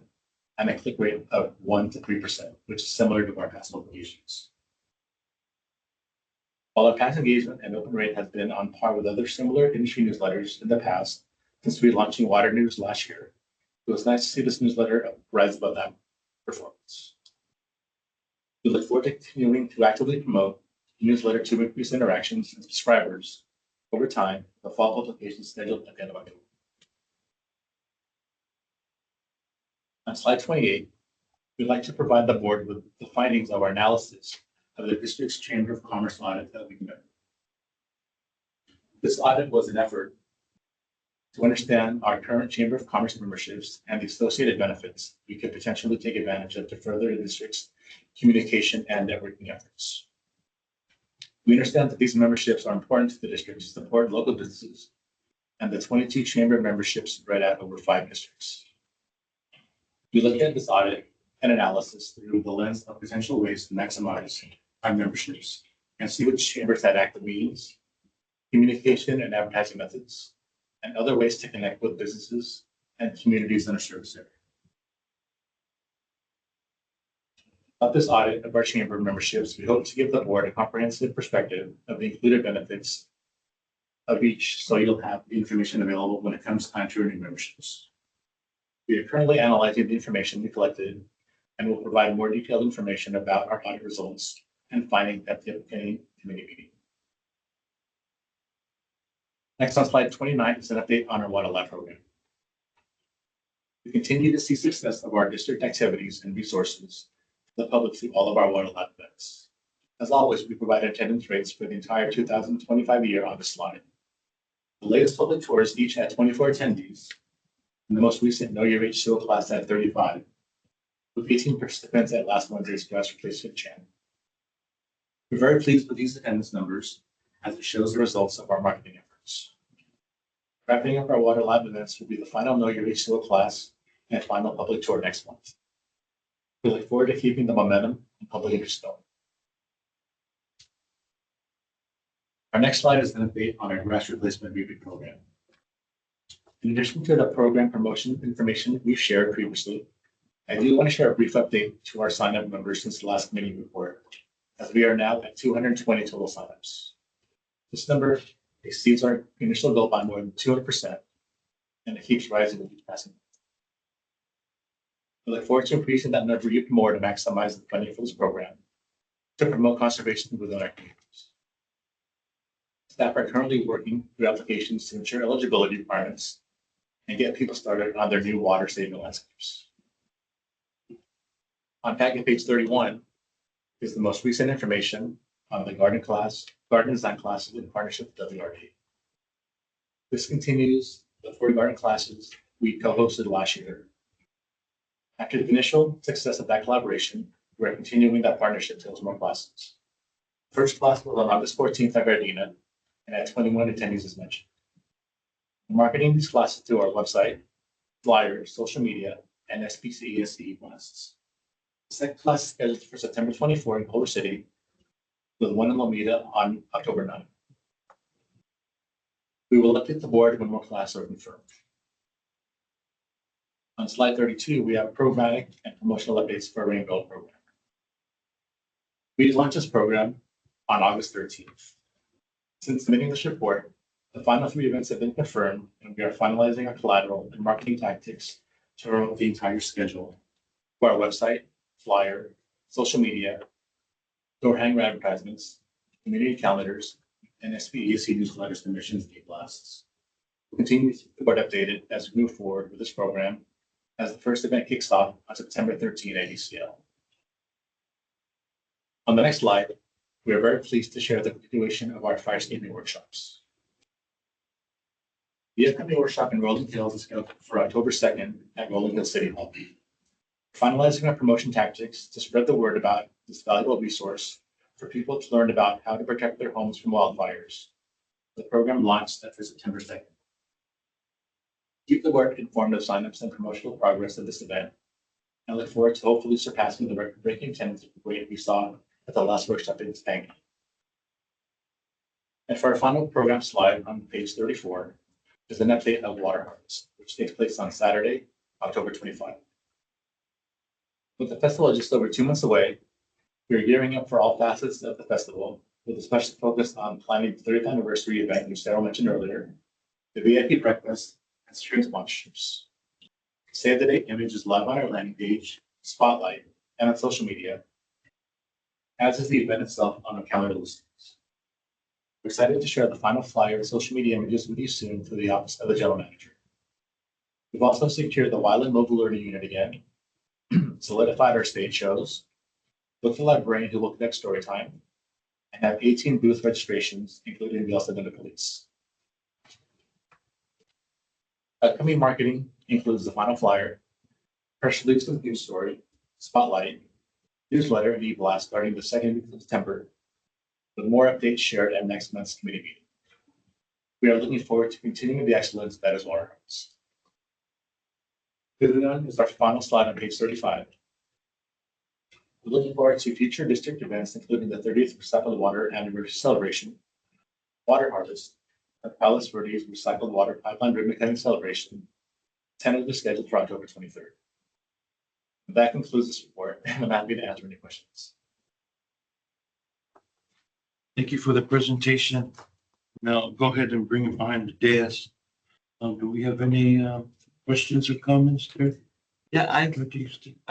and a click rate of 1 to 3%, which is similar to our past publications. While our past engagement and open rate has been on par with other similar industry newsletters in the past, since relaunching Water News last year, it was nice to see this newsletter rise above that performance. We look forward to continuing to actively promote the newsletter to increase interactions and subscribers over time, the fall publication scheduled at the end of October. On slide 28, we'd like to provide the board with the findings of our analysis of the district's Chamber of Commerce audit that we conducted. This audit was an effort to understand our current Chamber of Commerce memberships and the associated benefits we could potentially take advantage of to further the district's communication and networking efforts. We understand that these memberships are important to the district to support local businesses, and the 22 chamber memberships spread out over 5 districts. We looked at this audit and analysis through the lens of potential ways to maximize our memberships and see which chambers had active meetings, communication and advertising methods, and other ways to connect with businesses and communities in our service area. Of this audit of our chamber memberships, we hope to give the board a comprehensive perspective of the included benefits of each, so you'll have the information available when it comes time to renewing memberships. We are currently analyzing the information we collected and will provide more detailed information about our audit results and findings at the upcoming committee meeting. Next on slide 29 is an update on our Water Lab program. We continue to see success of our district activities and resources to the public through all of our Water Lab events. As always, we provide attendance rates for the entire 2025 year on the slide. The latest public tours each had 24 attendees, and the most recent Know Your H2O class had 35, with 18 participants at last Wednesday's grass replacement channel. We're very pleased with these attendance numbers as it shows the results of our marketing efforts. Wrapping up our Water Lab events will be the final Know Your H2O class and final public tour next month. We look forward to keeping the momentum and public interest going. Our next slide is an update on our grass replacement rebate program. In addition to the program promotion information we've shared previously, I do want to share a brief update to our sign-up numbers since the last committee report, as we are now at 220 total signups. This number exceeds our initial goal by more than 200%, and it keeps rising with each passing month. We look forward to increasing that number even more to maximize the funding for this program to promote conservation within our communities. Staff are currently working through applications to ensure eligibility requirements and get people started on their new water saving landscapes. On packet page 31 is the most recent information on the garden design classes in partnership with WRD. This continues the 4 garden classes we co-hosted last year. After the initial success of that collaboration, we're continuing that partnership to more classes. First class was on August 14th at Gardena and had 21 attendees as mentioned. We're marketing these classes through our website, flyers, social media, and SPC ESE classes. The second class is scheduled for September 24 in Culver City, with one in Lomita on October 9. We will update the board when more classes are confirmed. On slide 32, we have programmatic and promotional updates for our Rainbow program. We launched this program on August 13th. Since submitting this report, the final 3 events have been confirmed, and we are finalizing our collateral and marketing tactics to promote the entire schedule for our website, flyer, social media, door hanger advertisements, community calendars, and SPESC newsletter submissions and blasts. We'll continue to keep the board updated as we move forward with this program as the first event kicks off on September 13 at ECL. On the next slide, we are very pleased to share the continuation of our fire escaping workshops. The upcoming workshop in Rolling Hills is scheduled for October 2nd at Rolling Hills City Hall. Finalizing our promotion tactics to spread the word about this valuable resource for people to learn about how to protect their homes from wildfires. The program launched after September 2nd. Keep the board informed of signups and promotional progress of this event, and look forward to hopefully surpassing the record-breaking attendance rate we saw at the last workshop in Spain. And for our final program slide on page 34 is an update of Water Harvest, which takes place on Saturday, October 25. With the festival just over 2 months away, we are gearing up for all facets of the festival, with a special focus on planning the 30th anniversary event, which Sarah mentioned earlier, the VIP breakfast, and string sponsorships. Save the date image is live on our landing page, Spotlight, and on social media, as is the event itself on our calendar listings. We're excited to share the final flyer and social media images with you soon through the office of the general manager. We've also secured the Wyland Mobile Learning Unit again, solidified our stage shows, booked the librarian who will conduct story time, and have 18 booth registrations, including the El Segundo Police. Upcoming marketing includes the final flyer, press release with news story, spotlight, newsletter, and e-blast starting the 2nd week of September, with more updates shared at next month's committee meeting. We are looking forward to continuing the excellence that is Water Harvest. Moving on is our final slide on page 35. We're looking forward to future district events, including the 30th Recycled Water Anniversary Celebration, Water Harvest, and Palos Verdes Recycled Water Pipeline Ribbon Cutting Celebration, tentatively scheduled for October 23rd. And that concludes this report, and I'm happy to answer any questions. Thank you for the presentation. Now go ahead and bring it behind the dais. Do we have any questions or comments there? Yeah, I've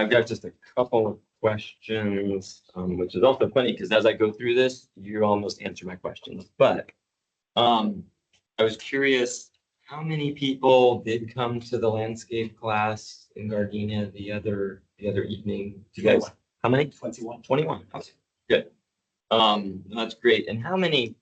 got just a couple of questions, which is also funny because as I go through this, you almost answer my questions. But I was curious, how many people did come to the landscape class in Gardena the other evening? Do you guys? 21. How many? 21. 21. Okay, good. That's great. And how many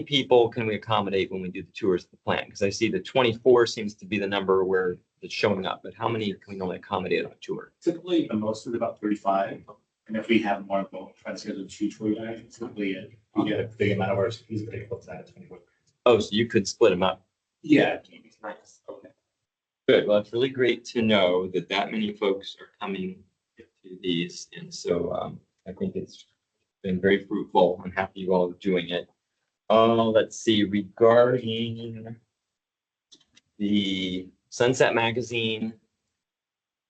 people can we accommodate when we do the tours of the plant? Because I see the 24 seems to be the number where it's showing up, but how many can we normally accommodate on a tour? Typically, the most is about 35. And if we have more, we'll try to schedule 2 tour guides. Typically, we get a big amount of ours. He's pretty close to that at 24. Oh, so you could split them up. Yeah. Nice. Okay. Good. Well, it's really great to know that many folks are coming to these. And so I think it's been very fruitful. I'm happy you all are doing it. Let's see, regarding the Sunset Magazine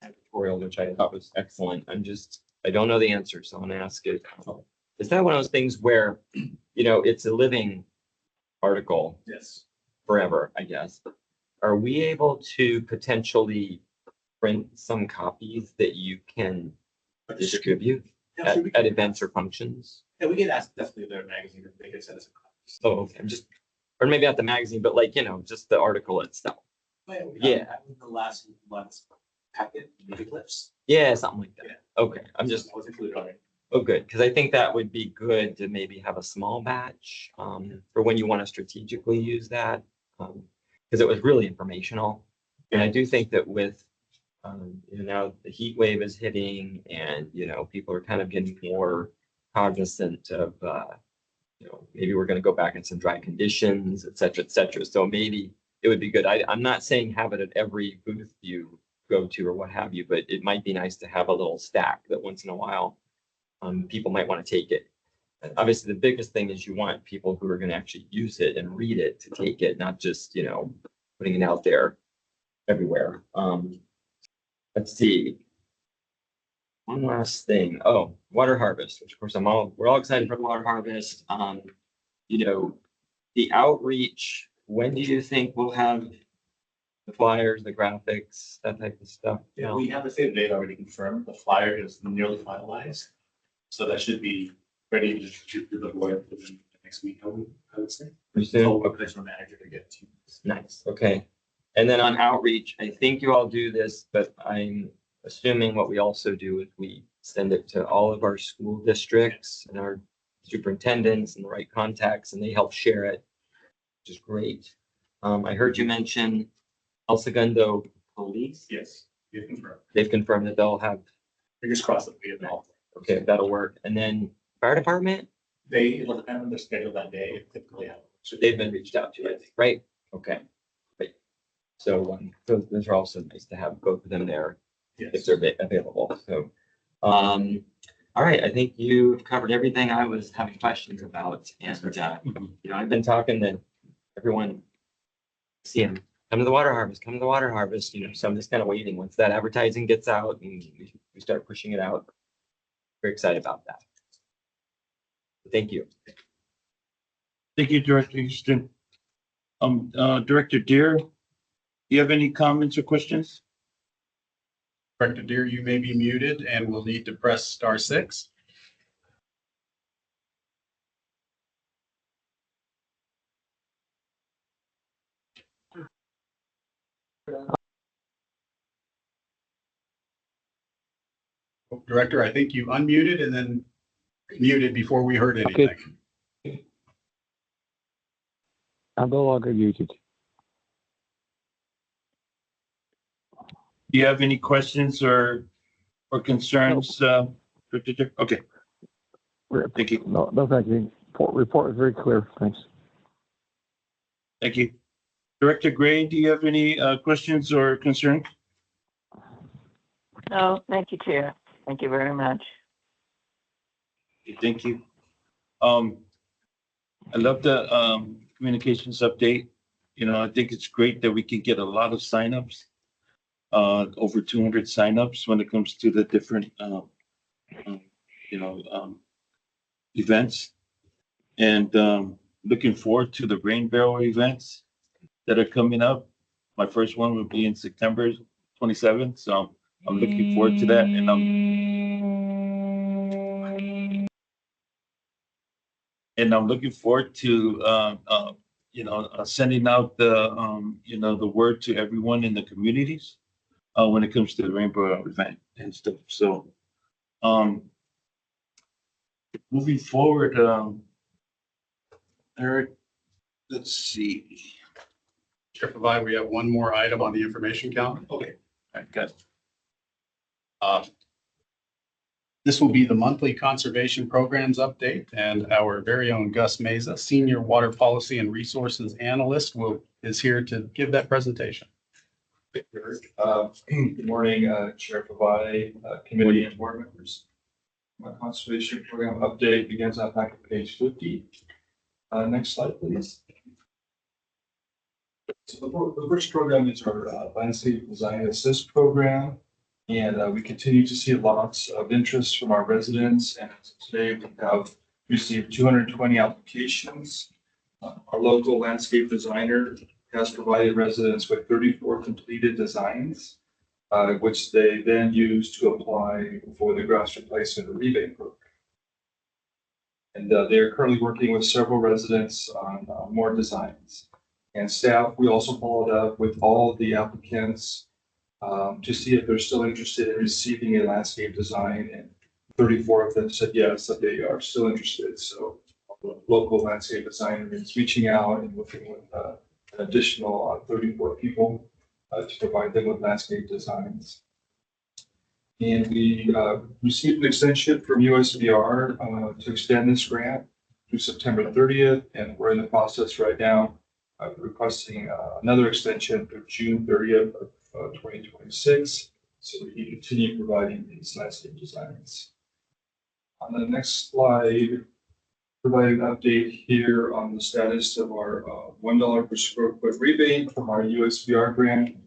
editorial, which I thought was excellent. I don't know the answer, so I'm gonna ask it. Is that one of those things where, it's a living article Yes. forever, I guess? Are we able to potentially print some copies that you can distribute Yeah, sure, we at can- events or functions? Yeah, we can ask definitely their magazine if they could send us a copy. Oh, okay, or maybe not the magazine, but just the article itself. Yeah. The last month's packet, maybe clips. Yeah, something like that. Yeah. Okay, I was included on it. oh, good, because I think that would be good to maybe have a small batch, for when you want to strategically use that. Because it was really informational. And I do think that with, now the heat wave is hitting and, people are kind of getting more cognizant of, maybe we're going to go back in some dry conditions, et cetera, et cetera. So maybe it would be good. I'm not saying have it at every booth you go to or what have you, but it might be nice to have a little stack that once in a while, people might want to take it. And obviously, the biggest thing is you want people who are going to actually use it and read it to take it, not just, putting it out there everywhere. Let's see. One last thing. Oh, water harvest, which of course we're all excited for the water harvest. The outreach, when do you think we'll have the flyers, the graphics, that type of stuff? Yeah, we have the save date already confirmed. The flyer is nearly finalized. So that should be ready to distribute to the board within the next week, I would say. Pretty So soon? we're going to manager to get to you. Nice, okay. And then on outreach, I think you all do this, but I'm assuming what we also do is we send it to all of our school districts and our superintendents and the right contacts, and they help share it, which is great. I heard you mention El Segundo Police. Yes, you confirmed. They've confirmed that they'll have, Fingers crossed that we have all. okay, that'll work. And then fire department, It will depend on their schedule that day. Typically have. they've been reached out to, I think, right? Okay, great. So those are also nice to have both of them there if Yes. they're available. So, all right, I think you've covered everything I was having questions about. And, I've been talking to everyone, see him, come to the water harvest, come to the water harvest, so I'm just kind of waiting once that advertising gets out and we start pushing it out. Very excited about that. Thank you. Thank you, Director Houston. Director Deere, do you have any comments or questions? Director Deere, you may be muted and will need to press *6. Director, I think you unmuted and then muted before we heard anything. I'm no longer muted. Do you have any questions or concerns? Director Deere? Okay, thank you. No, thank you. Report was very clear. Thanks. Thank you. Director Gray, do you have any questions or concerns? No, thank you, Chair. Thank you very much. Thank you. I love the communications update. I think it's great that we can get a lot of signups, over 200 signups when it comes to the different, events. And looking forward to the Rain Barrel events that are coming up. My first one will be in September 27th, so I'm looking forward to that. And I'm looking forward to sending out the word to everyone in the communities when it comes to the Rainbow event and stuff. So moving forward, Eric, let's see. Chair Pavai, we have one more item on the information calendar. Okay, all right, good. This will be the monthly conservation programs update, and our very own Gus Meza, Senior Water Policy and Resources Analyst, is here to give that presentation. Good morning, Chair Pavai, committee and board members. My conservation program update begins on packet page 50. Next slide, please. So the first program is our landscape design assist program. And we continue to see lots of interest from our residents. And today we have received 220 applications. Our local landscape designer has provided residents with 34 completed designs, which they then use to apply for the grass replacement rebate program. And they're currently working with several residents on more designs. And staff, we also followed up with all of the applicants to see if they're still interested in receiving a landscape design. And 34 of them said yes, that they are still interested. So the local landscape designer is reaching out and working with an additional 34 people to provide them with landscape designs. And we received an extension from USVR to extend this grant through September 30th. And we're in the process right now of requesting another extension through June 30th of 2026. So we can continue providing these landscape designs. On the next slide, provide an update here on the status of our $1 per square foot rebate from our USVR grant.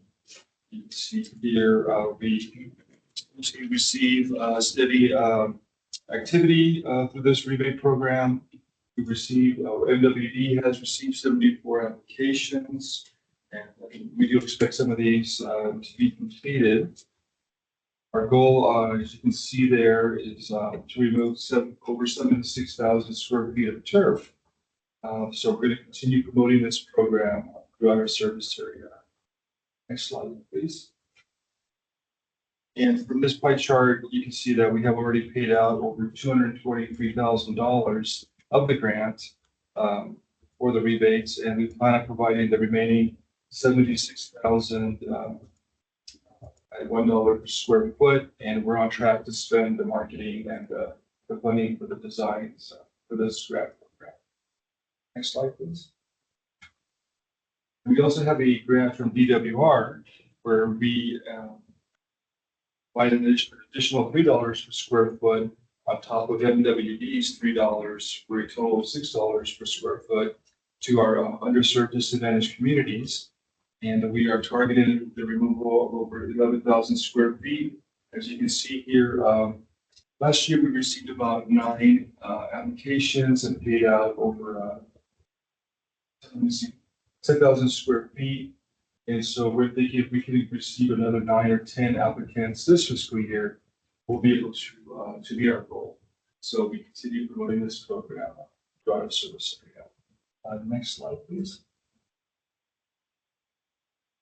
You can see here we receive steady activity through this rebate program. We've received, MWD has received 74 applications, and we do expect some of these to be completed. Our goal, as you can see there, is to remove over 76,000 square feet of turf. So we're going to continue promoting this program throughout our service area. Next slide, please. And from this pie chart, you can see that we have already paid out over $223,000 of the grant for the rebates, and we plan on providing the remaining $76,000 at $1 per square foot, and we're on track to spend the marketing and the funding for the designs for this grant program. Next slide, please. We also have a grant from DWR where we provide an additional $3 per square foot on top of MWD's $3 for a total of $6 per square foot to our underserved disadvantaged communities. And we are targeting the removal of over 11,000 square feet. As you can see here, last year we received about 9 applications and paid out over 10,000 square feet. And so we're thinking if we can receive another 9 or 10 applicants this fiscal year, we'll be able to meet our goal. So we continue promoting this program throughout our service area. Next slide, please.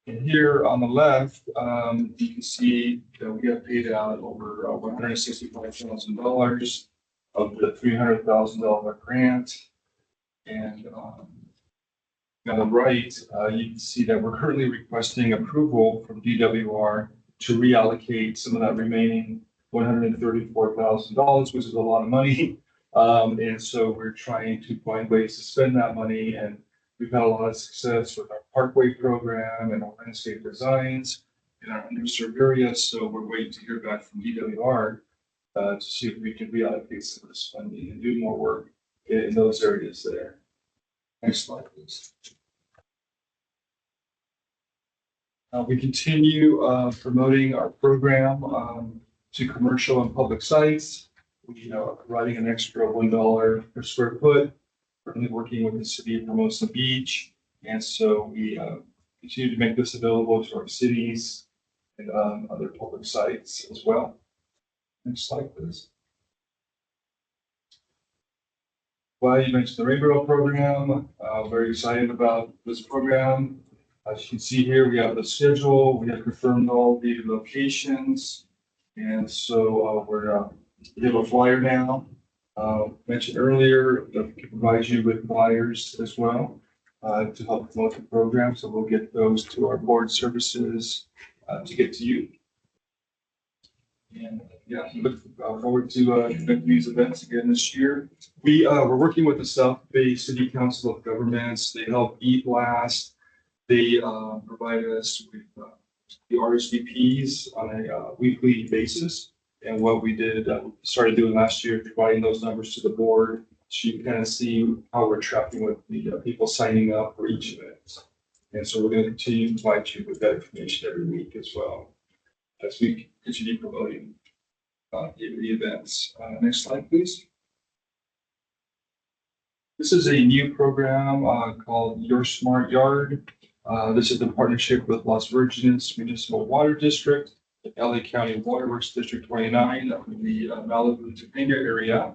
And here on the left, you can see that we have paid out over $165,000 of the $300,000 grant. And on the right, you can see that we're currently requesting approval from DWR to reallocate some of that remaining $134,000, which is a lot of money. And so we're trying to find ways to spend that money, and we've had a lot of success with our Parkway program and our landscape designs in our underserved areas. So we're waiting to hear back from DWR to see if we can reallocate some of this funding and do more work in those areas there. Next slide, please. We continue promoting our program to commercial and public sites. We are providing an extra $1 per square foot. Currently working with the city of Hermosa Beach, and so we continue to make this available to our cities and other public sites as well. Next slide, please. Well, you mentioned the Rainbow program. Very excited about this program. As you can see here, we have the schedule. We have confirmed all the locations, and so we have a flyer now. Mentioned earlier that we can provide you with flyers as well to help promote the program. So we'll get those to our board services to get to you. And yeah, look forward to conducting these events again this year. We're working with the South Bay City Council of Governments. They help e-blast. They provide us with the RSVPs on a weekly basis. And what we did, started doing last year, providing those numbers to the board, so you can kind of see how we're tracking with the people signing up for each event. And so we're going to continue to provide you with that information every week as well as we continue promoting the events. Next slide, please. This is a new program called Your Smart Yard. This is in partnership with Las Virgenes Municipal Water District, LA County Waterworks District 29, up in the Malibu Topanga area.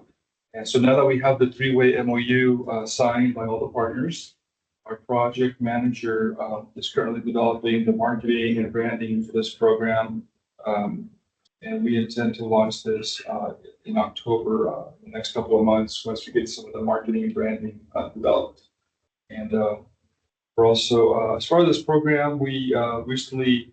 And so now that we have the three-way MOU signed by all the partners, our project manager is currently developing the marketing and branding for this program. And we intend to launch this in October, the next couple of months, once we get some of the marketing and branding developed. And we're also, as far as this program, we recently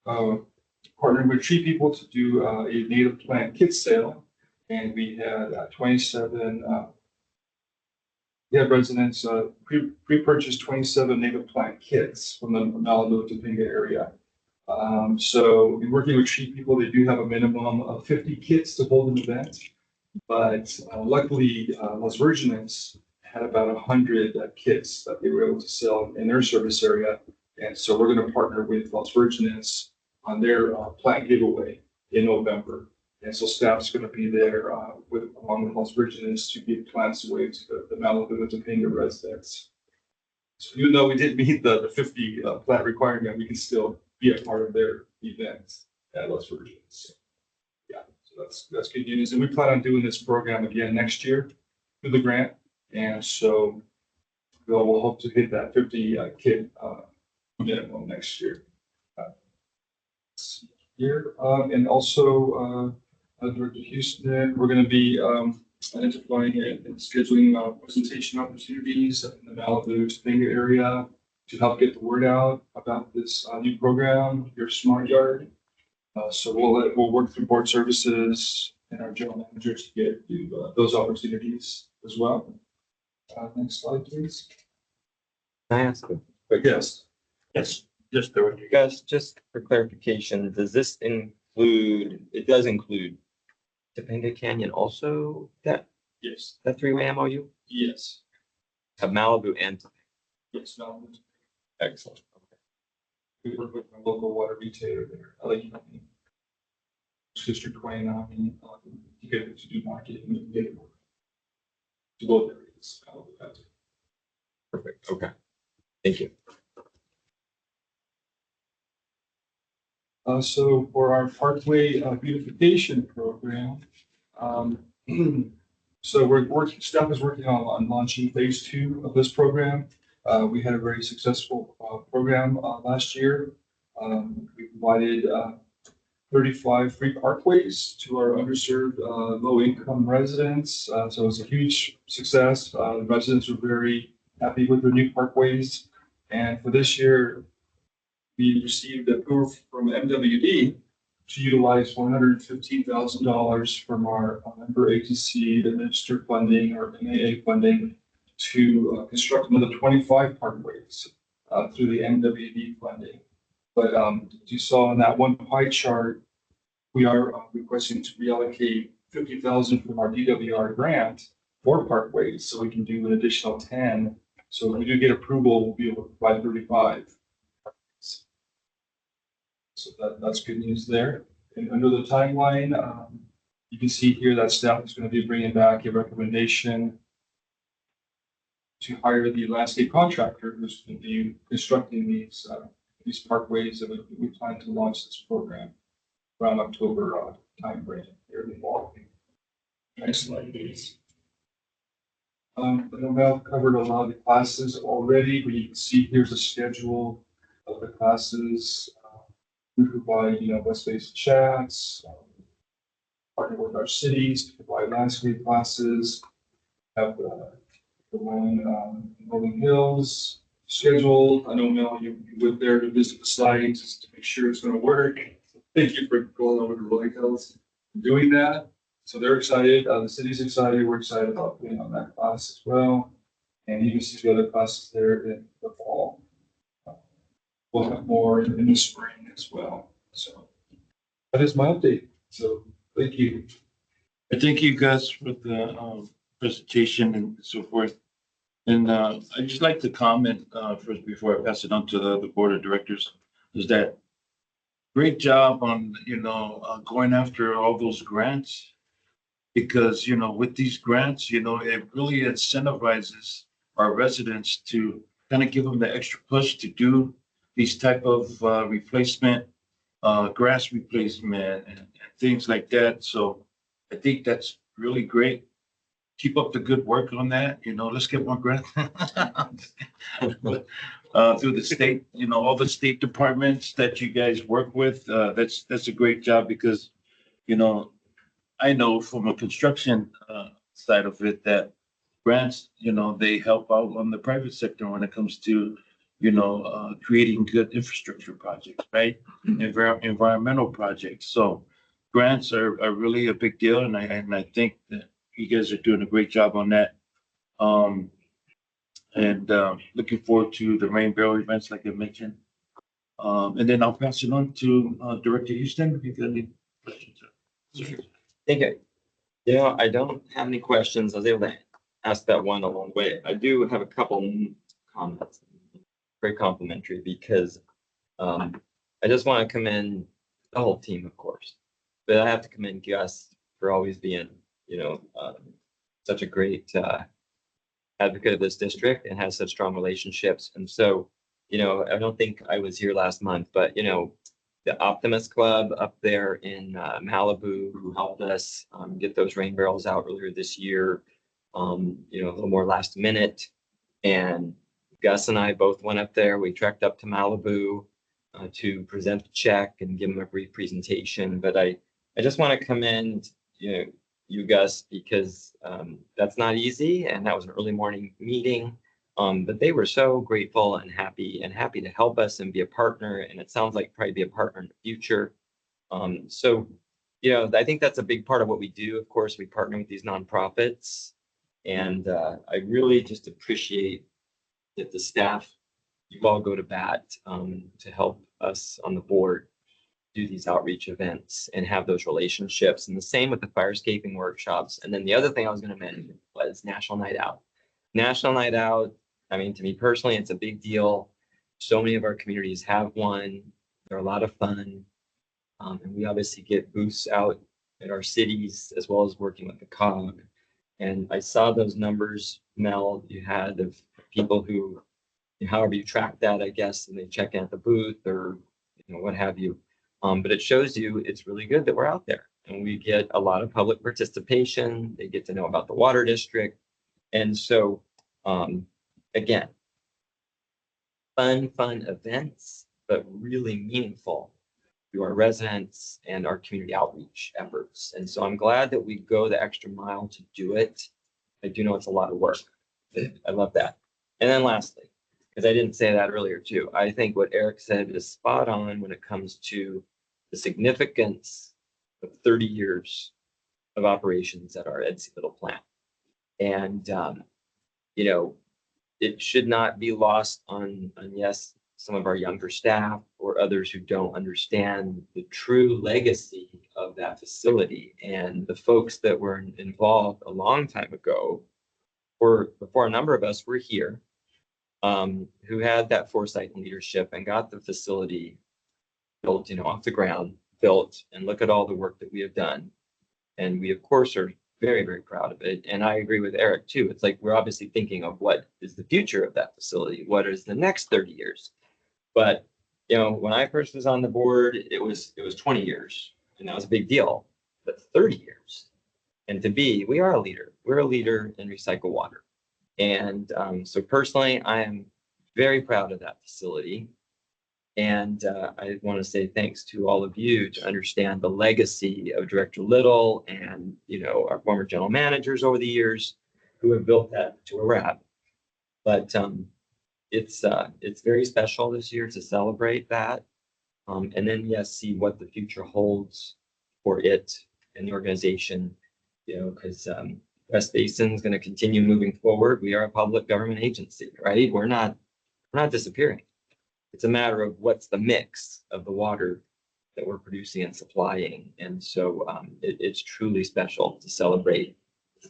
partnered with Tree People to do a native plant kit sale. And we had 27, residents pre-purchased 27 native plant kits from the Malibu Topanga area. So we're working with Tree People. They do have a minimum of 50 kits to hold an event, but luckily Las Virgenes had about 100 kits that they were able to sell in their service area. And so we're going to partner with Las Virgenes on their plant giveaway in November. And so staff's going to be there along with Las Virgenes to give plants away to the Malibu and Topanga residents. So even though we didn't meet the 50 plant requirement, we can still be a part of their events at Las Virgenes. So, yeah, so that's good news. And we plan on doing this program again next year through the grant. And so we'll hope to hit that 50 kit minimum next year. And also, Director Houston, we're going to be identifying and scheduling presentation opportunities in the Malibu Topanga area to help get the word out about this new program, Your Smart Yard. So we'll work through board services and our general managers to get to those opportunities as well. Next slide, please. Can I ask a quick? Yes. Yes, Director. Gus, just for clarification, does this include, it does include Topanga Canyon also, that Yes. three-way MOU Yes. of Malibu and Topanga? Yes. Malibu. Excellent. We work with my local water retailer there, LA County. District 29, to get it to do marketing and get it to both areas. Perfect. Okay. Thank you. So for our Parkway beautification program, so staff is working on launching phase 2 of this program. We had a very successful program last year. We provided 35 free parkways to our underserved low-income residents. So it was a huge success. The residents were very happy with the new parkways. And for this year, we received approval from MWD to utilize $115,000 from our member agency administered funding or MAA funding to construct another 25 parkways through the MWD funding. But you saw in that one pie chart, we are requesting to reallocate $50,000 from our DWR grant for parkways, so we can do an additional 10. So if we do get approval, we'll be able to provide 35. So that's good news there. And under the timeline, you can see here that staff is going to be bringing back a recommendation to hire the landscape contractor who's going to be constructing these parkways, and we plan to launch this program around October timeframe here in the fall. Next slide, please. I know I've covered a lot of the classes already, but you can see here's a schedule of the classes. We provide, West-based chats, partner with our cities to provide landscape classes, have the one in Rolling Hills scheduled. I know, Mel, you went there to visit the site just to make sure it's going to work. Thank you for going over to Rolling Hills and doing that. So they're excited. The city's excited. We're excited about being on that class as well. And you can see the other classes there in the fall. We'll have more in the spring as well. So that is my update. So thank you. I thank you guys for the presentation and so forth. And I'd just like to comment first before I pass it on to the board of directors, is that great job on, going after all those grants. Because, with these grants, it really incentivizes our residents to kind of give them the extra push to do these type of replacement, grass replacement and things like that. So I think that's really great. Keep up the good work on that, let's get more grants. But, through the state, all the state departments that you guys work with, that's a great job because, I know from a construction side of it that grants, they help out on the private sector when it comes to, creating good infrastructure projects, right? Environmental projects. So grants are really a big deal, and I think that you guys are doing a great job on that. And looking forward to the rain barrel events like I mentioned. And then I'll pass it on to Director Houston if you got any questions. Thank you. I don't have any questions. I was able to ask that one along the way. I do have a couple comments, very complimentary, because I just want to commend the whole team, of course, but I have to commend Gus for always being, such a great advocate of this district and has such strong relationships. And so, I don't think I was here last month, but, the Optimist Club up there in Malibu, who helped us get those rain barrels out earlier this year, a little more last minute. And Gus and I both went up there. We trekked up to Malibu to present the check and give them a brief presentation. But I just want to commend, you Gus, because that's not easy. And that was an early morning meeting. But they were so grateful and happy to help us and be a partner. And it sounds like probably be a partner in the future. So, I think that's a big part of what we do. Of course, we partner with these nonprofits. And I really just appreciate that the staff, you all go to bat to help us on the board do these outreach events and have those relationships. And the same with the firescaping workshops. And then the other thing I was going to mention was National Night Out. National Night Out, I mean, to me personally, it's a big deal. So many of our communities have one. They're a lot of fun. And we obviously get booths out in our cities as well as working with the COG. And I saw those numbers, Mel, you had of people who, however you track that, I guess, and they check in at the booth or, what have you. But it shows you it's really good that we're out there and we get a lot of public participation. They get to know about the water district. And so, again, fun events, but really meaningful to our residents and our community outreach efforts. And so I'm glad that we go the extra mile to do it. I do know it's a lot of work. I love that. And then lastly, because I didn't say that earlier too, I think what Eric said is spot on when it comes to the significance of 30 years of operations at our Ed Little plant. And, it should not be lost on, yes, some of our younger staff or others who don't understand the true legacy of that facility. And the folks that were involved a long time ago, or before a number of us were here, who had that foresight and leadership and got the facility built, off the ground, built, and look at all the work that we have done. And we, of course, are very, very proud of it. And I agree with Eric too. It's like we're obviously thinking of what is the future of that facility? What is the next 30 years? But, when I first was on the board, it was 20 years and that was a big deal, but 30 years. And we are a leader. We're a leader in recycled water. And so personally, I am very proud of that facility. And I want to say thanks to all of you to understand the legacy of Director Little and, our former general managers over the years who have built that to where we're at. But it's very special this year to celebrate that. And then, yes, see what the future holds for it and the organization, because West Basin is going to continue moving forward. We are a public government agency, right? We're not disappearing. It's a matter of what's the mix of the water that we're producing and supplying. And so it's truly special to celebrate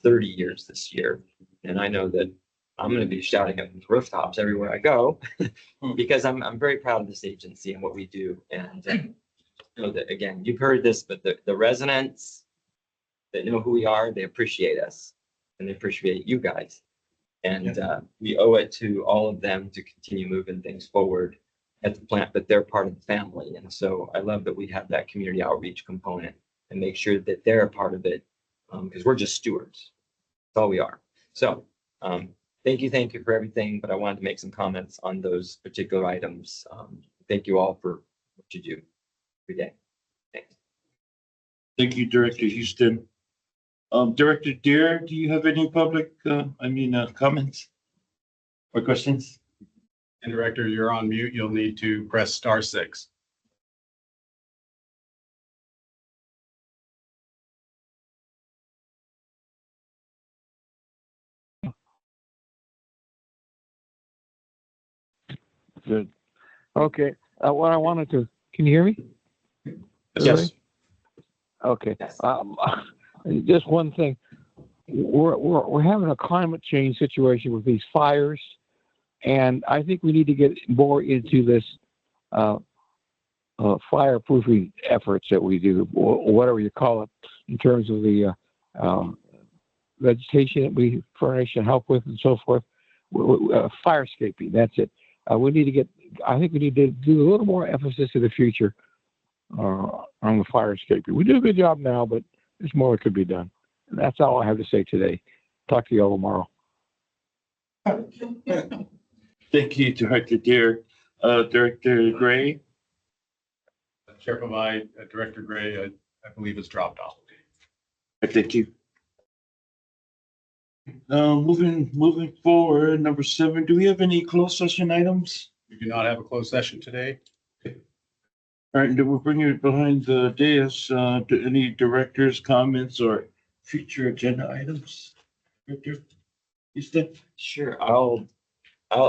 30 years this year. And I know that I'm going to be shouting at the rooftops everywhere I go because I'm very proud of this agency and what we do. And you know that again, you've heard this, but the residents that know who we are, they appreciate us and they appreciate you guys. And we owe it to all of them to continue moving things forward at the plant, but they're part of the family. And so I love that we have that community outreach component and make sure that they're a part of it because we're just stewards. That's all we are. So thank you for everything. But I wanted to make some comments on those particular items. Thank you all for what you do every day. Thanks. Thank you, Director Houston. Director Deere, do you have any public, comments or questions? And Director, you're on mute. You'll need to press *6. Good. Okay. What I wanted to, can you hear me? Yes. Okay. Yes. Just one thing. We're having a climate change situation with these fires, and I think we need to get more into this fireproofing efforts that we do, or whatever you call it, in terms of the vegetation that we furnish and help with and so forth. Firescaping, that's it. We need to get, I think we need to do a little more emphasis in the future on the firescaping. We do a good job now, but there's more that could be done. And that's all I have to say today. Talk to you all tomorrow. Thank you, Director Deere. Director Gray? Chair Provide, Director Gray, I believe has dropped off. Thank you. Moving forward, number 7, do we have any closed session items? We do not have a closed session today. All right, then we'll bring it behind the dais. Do any directors' comments or future agenda items? Director Houston? Sure. I'll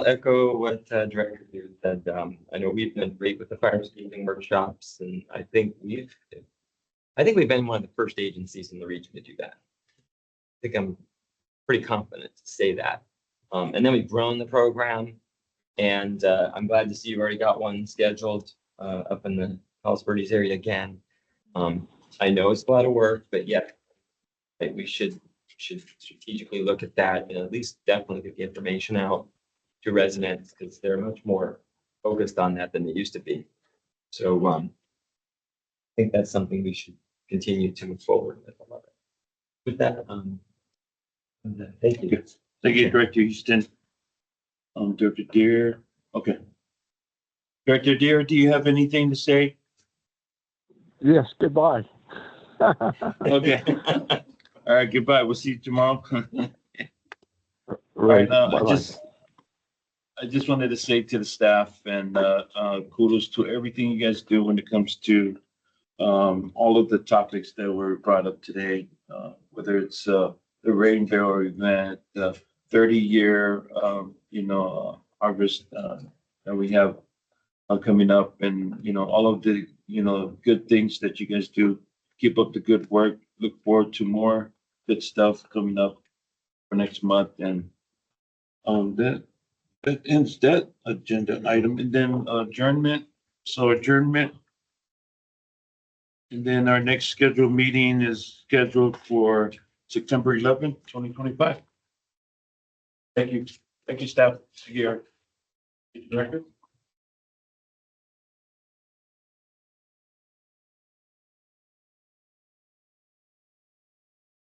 echo what Director Deere said. I know we've been great with the firescaping workshops, and I think we've been one of the first agencies in the region to do that. I think I'm pretty confident to say that. And then we've grown the program, and I'm glad to see you've already got one scheduled up in the Palos Verdes area again. I know it's a lot of work, but yet we should strategically look at that and at least definitely get the information out to residents because they're much more focused on that than they used to be. So I think that's something we should continue to move forward with. I love it. With that, thank you. Thank you, Director Houston. Director Deere. Okay. Director Deere, do you have anything to say? Yes, goodbye. Okay. All right, goodbye. We'll see you tomorrow. Right. I just wanted to say to the staff and kudos to everything you guys do when it comes to all of the topics that were brought up today, whether it's the Rain Barrel event, the 30-year, harvest that we have coming up, and all of the good things that you guys do. Keep up the good work. Look forward to more good stuff coming up for next month, and that ends that agenda item, and then adjournment. So adjournment, and then our next scheduled meeting is scheduled for September 11th, 2025. Thank you. Thank you, staff. See you, Director.